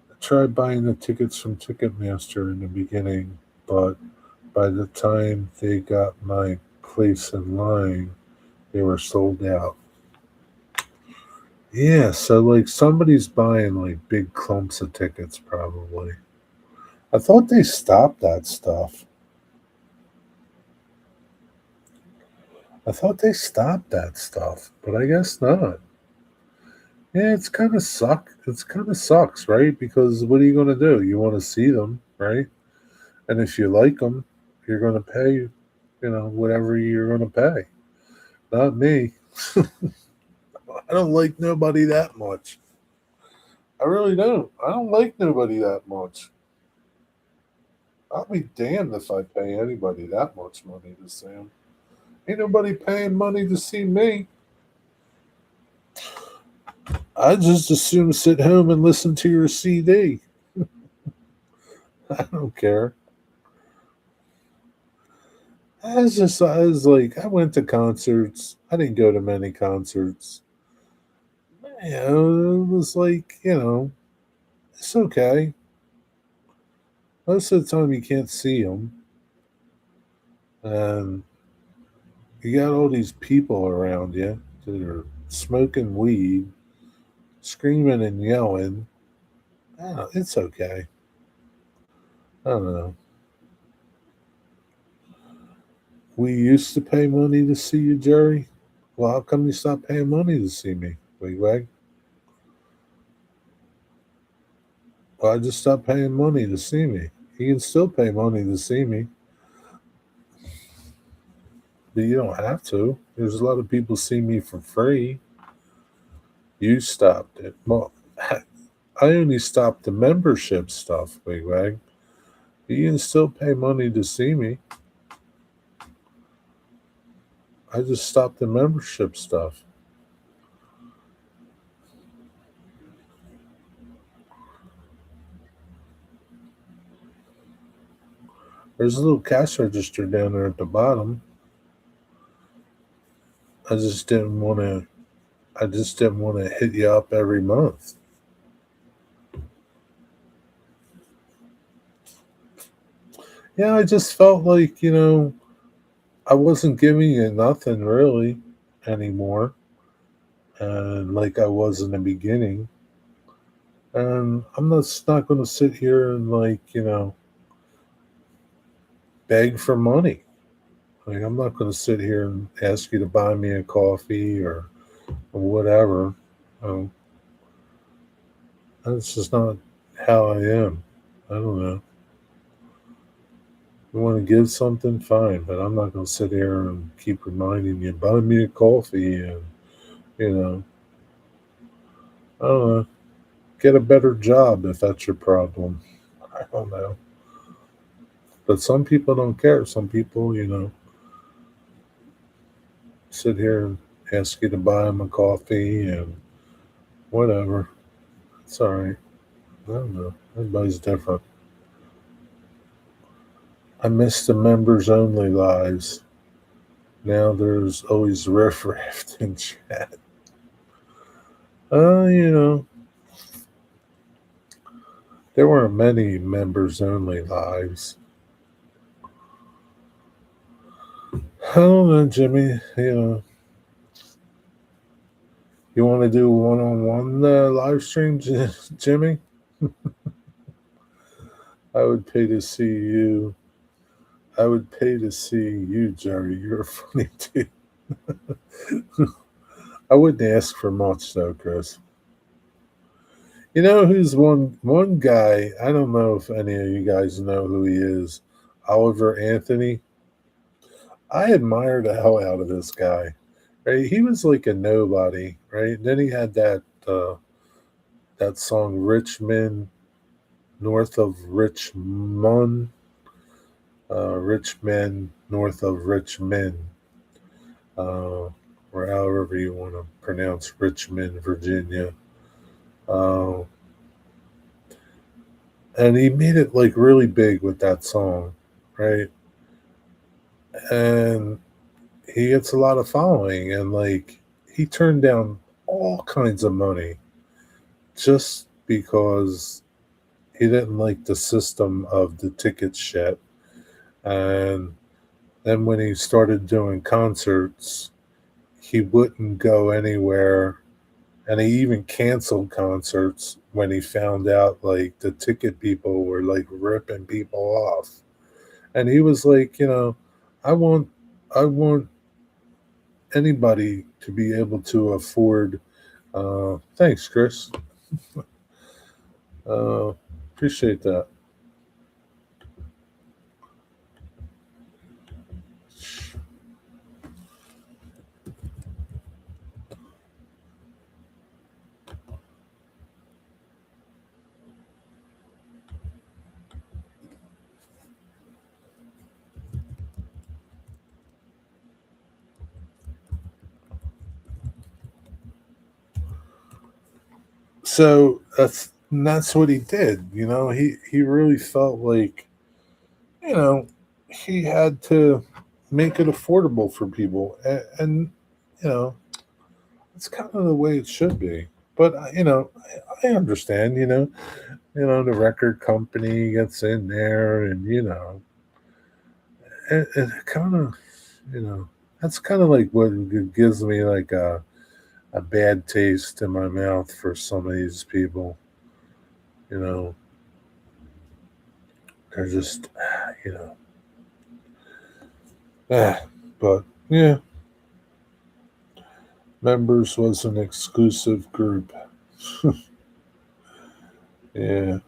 I tried buying the tickets from Ticketmaster in the beginning, but by the time they got my place in line, they were sold out. Yeah, so like somebody's buying like big clumps of tickets, probably. I thought they stopped that stuff. I thought they stopped that stuff, but I guess not. Yeah, It's kind of sucks, right? Because what are you going to do? You want to see them, right? And if you like them, you're going to pay, whatever you're going to pay. Not me. I don't like nobody that much. I really don't. I don't like nobody that much. I'll be damned if I pay anybody that much money to see them. Ain't nobody paying money to see me. I just assume sit home and listen to your CD. I don't care. I was like, I went to concerts. I didn't go to many concerts. It was like, it's okay. Most of the time you can't see them. And you got all these people around you that are smoking weed, screaming and yelling. It's okay. I don't know. We used to pay money to see you, Jerry. Well, how come you stopped paying money to see me, Wigwag? Well, I just stopped paying money to see me. You can still pay money to see me, but you don't have to. There's a lot of people see me for free. You stopped it. Well, I only stopped the membership stuff, Wigwag. You can still pay money to see me. I just stopped the membership stuff. There's a little cash register down there at the bottom. I just didn't want to. I just didn't want to hit you up every month. Yeah, I just felt like, I wasn't giving it nothing really anymore. And like I was in the beginning. And I'm not going to sit here and like, beg for money. Like I'm not going to sit here and ask you to buy me a coffee or whatever. Um, that's just not how I am. I don't know. You want to give something, fine, but I'm not going to sit here and keep reminding you, buy me a coffee and, you know, I don't know, get a better job if that's your problem. I don't know. But some people don't care. Some people, sit here and ask you to buy them a coffee and whatever. It's all right. I don't know. Everybody's different. I miss the members only lives. Now there's always riff raff in chat. You know, there weren't many members only lives. I don't know, Jimmy. You want to do one on one live stream, Jimmy? I would pay to see you. I would pay to see you, Jerry. You're funny too. I wouldn't ask for much though, Chris. You know who's one guy? I don't know if any of you guys know who he is. Oliver Anthony. I admire the hell out of this guy. Right? He was like a nobody, right? And then he had that song Richmond, north of Richmond, Richmond, north of Richmond, uh, or however you want to pronounce Richmond, Virginia. Uh, and he made it like really big with that song, right? And he gets a lot of following, and like he turned down all kinds of money just because he didn't like the system of the ticket shit. And then when he started doing concerts, he wouldn't go anywhere. And he even canceled concerts when he found out like the ticket people were like ripping people off. And he was like, I want I want anybody to be able to afford thanks, Chris. Uh appreciate that. So that's what he did. He really felt like you know he had to make it affordable for people, and you know it's kind of the way it should be. But I understand. The record company gets in there, and it kind of you know that's kind of like what gives me like a bad taste in my mouth for some of these people. You know, they're just you know Ah, but yeah, members was an exclusive group. Yeah,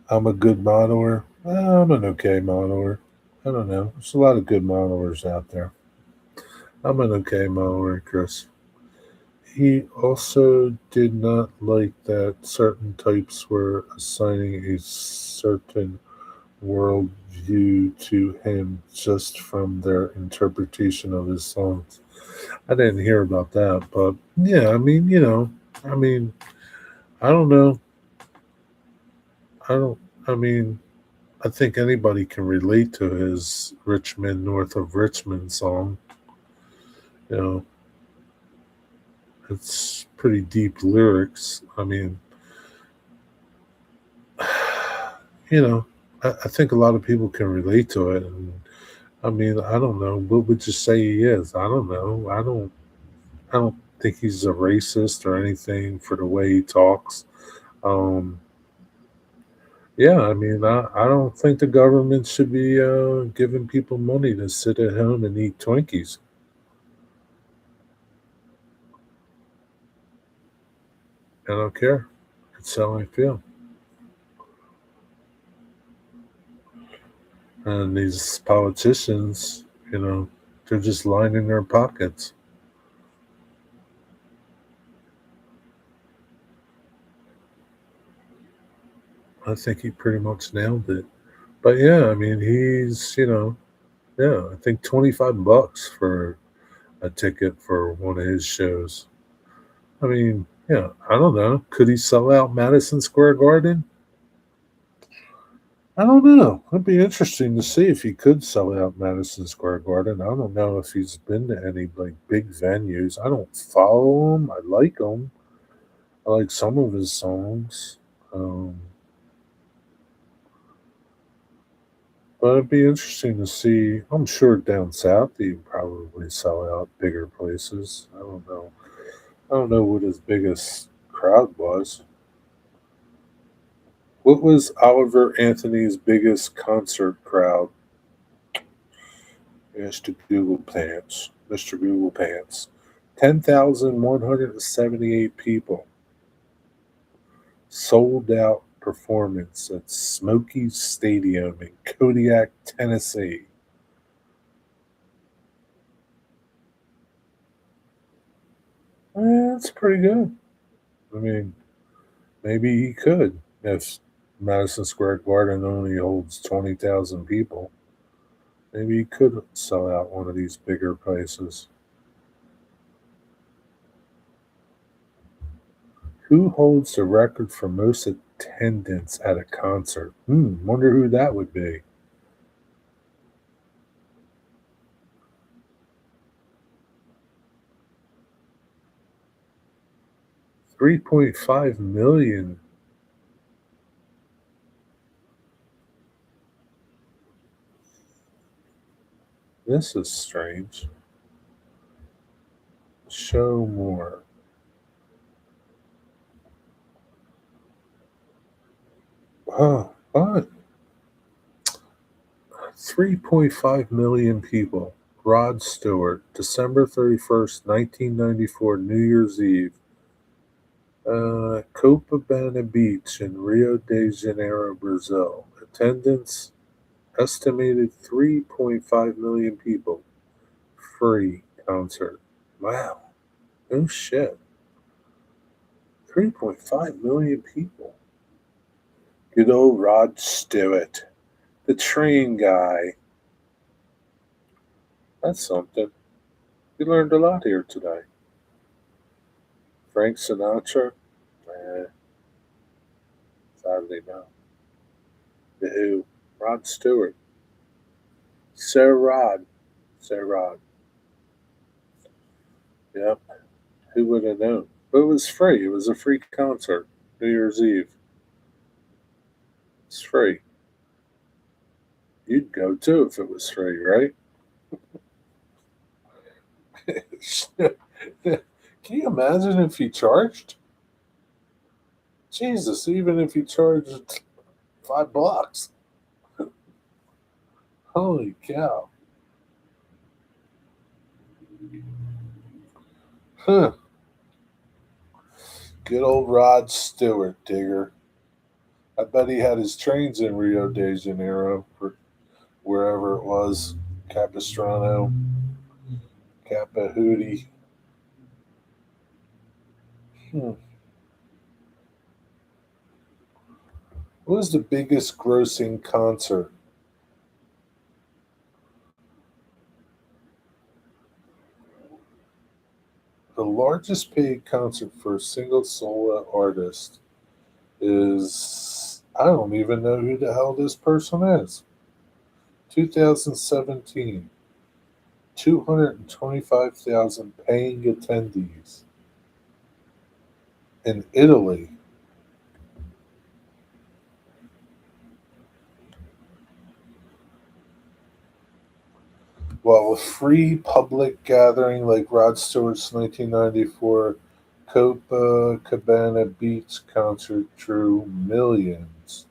I'm a good modeler. I'm an okay modeler. I don't know. There's a lot of good modelers out there. I'm an okay modeler, Chris. He also did not like that certain types were assigning a certain worldview to him just from their interpretation of his songs. I didn't hear about that, but yeah, I mean, I don't know. I don't. I mean, I think anybody can relate to his "Richmond, North of Richmond" song. You know, it's pretty deep lyrics. I mean, you know, I think a lot of people can relate to it. And I mean, I don't know. What would you say he is? I don't know. I don't think he's a racist or anything for the way he talks. Um, yeah, I mean, I don't think the government should be giving people money to sit at home and eat Twinkies. I don't care. That's how I feel. And these politicians, you know, they're just lining their pockets. I think he pretty much nailed it. But yeah, I mean, yeah, I think $25 for a ticket for one of his shows. I mean, yeah, I don't know. Could he sell out Madison Square Garden? I don't know. It'd be interesting to see if he could sell out Madison Square Garden. I don't know if he's been to any like big venues. I don't follow him. I like him. I like some of his songs. Um, but it'd be interesting to see. I'm sure down south he'd probably sell out bigger places. I don't know. I don't know what his biggest crowd was. What was Oliver Anthony's biggest concert crowd? Mr. Google Pants. Mr. Google Pants. 10,178 people. Sold out performance at Smokies Stadium in Kodiak, Tennessee. That's pretty good. I mean, maybe he could if Madison Square Garden only holds 20,000 people. Maybe he could sell out one of these bigger places. Who holds the record for most attendance at a concert? Wonder who that would be. 3.5 million. This is strange. Show more. Oh, what? 3.5 million people. Rod Stewart, December 31st, 1994, New Year's Eve. Copacabana Beach in Rio de Janeiro, Brazil. Attendance estimated 3.5 million people. Free concert. Wow. No shit. 3.5 million people. Good old Rod Stewart, the train guy. That's something. We learned a lot here today. Frank Sinatra? Eh, sadly no. The Who? Rod Stewart. Sir Rod. Sir Rod. Yep. Who would have known? But it was free. It was a free concert. New Year's Eve. It's free. You'd go too if it was free, right? Can you imagine if he charged? Jesus, even if he charged $5. Holy cow. Huh. Good old Rod Stewart, Digger. I bet he had his trains in Rio de Janeiro, or wherever it was. Capistrano, Capahootie. Hmm. What was the biggest grossing concert? The largest paid concert for a single solo artist is. I don't even know who the hell this person is. 2017. 225,000 paying attendees in Italy. While a free public gathering like Rod Stewart's 1994 Copacabana Beach concert drew millions,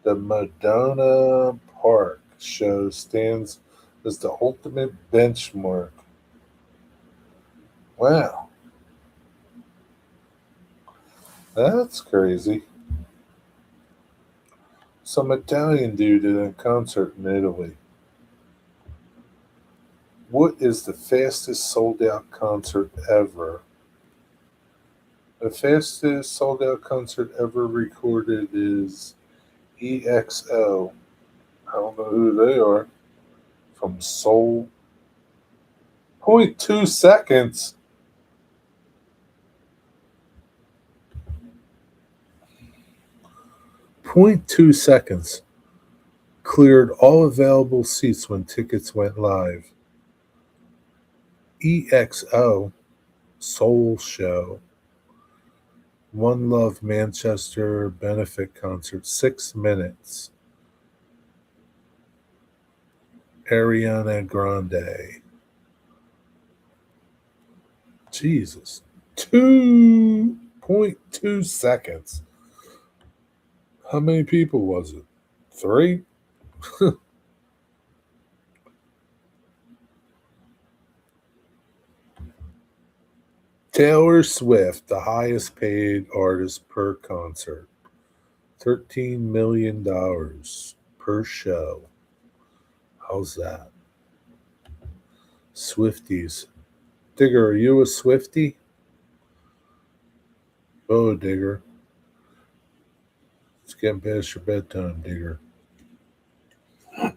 the Madonna Park show stands as the ultimate benchmark. Wow, that's crazy. Some Italian dude did a concert in Italy. What is the fastest sold out concert ever? The fastest sold out concert ever recorded is EXO. I don't know who they are. From Seoul. 0.2 seconds. 0.2 seconds. Cleared all available seats when tickets went live. EXO Soul Show. One Love Manchester benefit concert, 6 minutes. Ariana Grande. Jesus. 2.2 seconds. How many people was it? 3? Taylor Swift, the highest paid artist per concert. $13 million per show. How's that? Swifties. Digger, are you a Swiftie? Oh, Digger. It's getting past your bedtime, Digger. I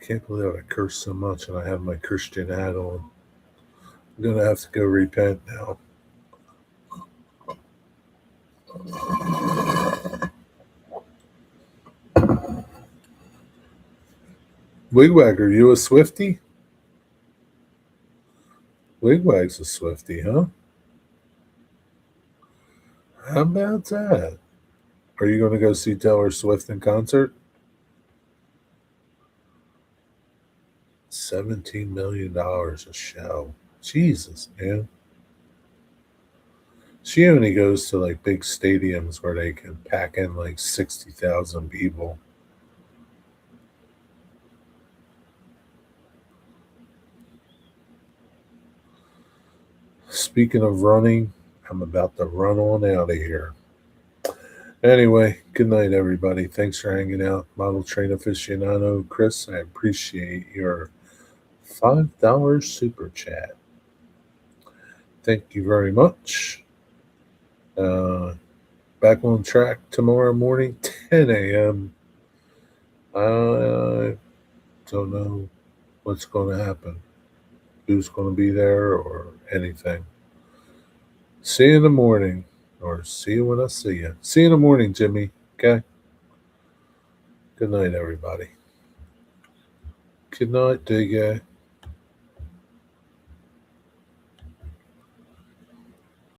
can't believe I cursed so much and I have my Christian hat on. I'm going to have to go repent now. Wigwag, are you a Swiftie? Wigwag's a Swiftie, huh? How about that? Are you going to go see Taylor Swift in concert? $17 million a show. Jesus, man. She only goes to like big stadiums where they can pack in like 60,000 people. Speaking of running, I'm about to run on out of here. Anyway, good night, everybody. Thanks for hanging out. Model Train Aficionado Chris, I appreciate your $5 super chat. Thank you very much. Back on track tomorrow morning, 10 a.m. I don't know what's going to happen, who's going to be there, or anything. See you in the morning, or see you when I see you. See you in the morning, Jimmy. Okay? Good night, everybody. Good night, Digga.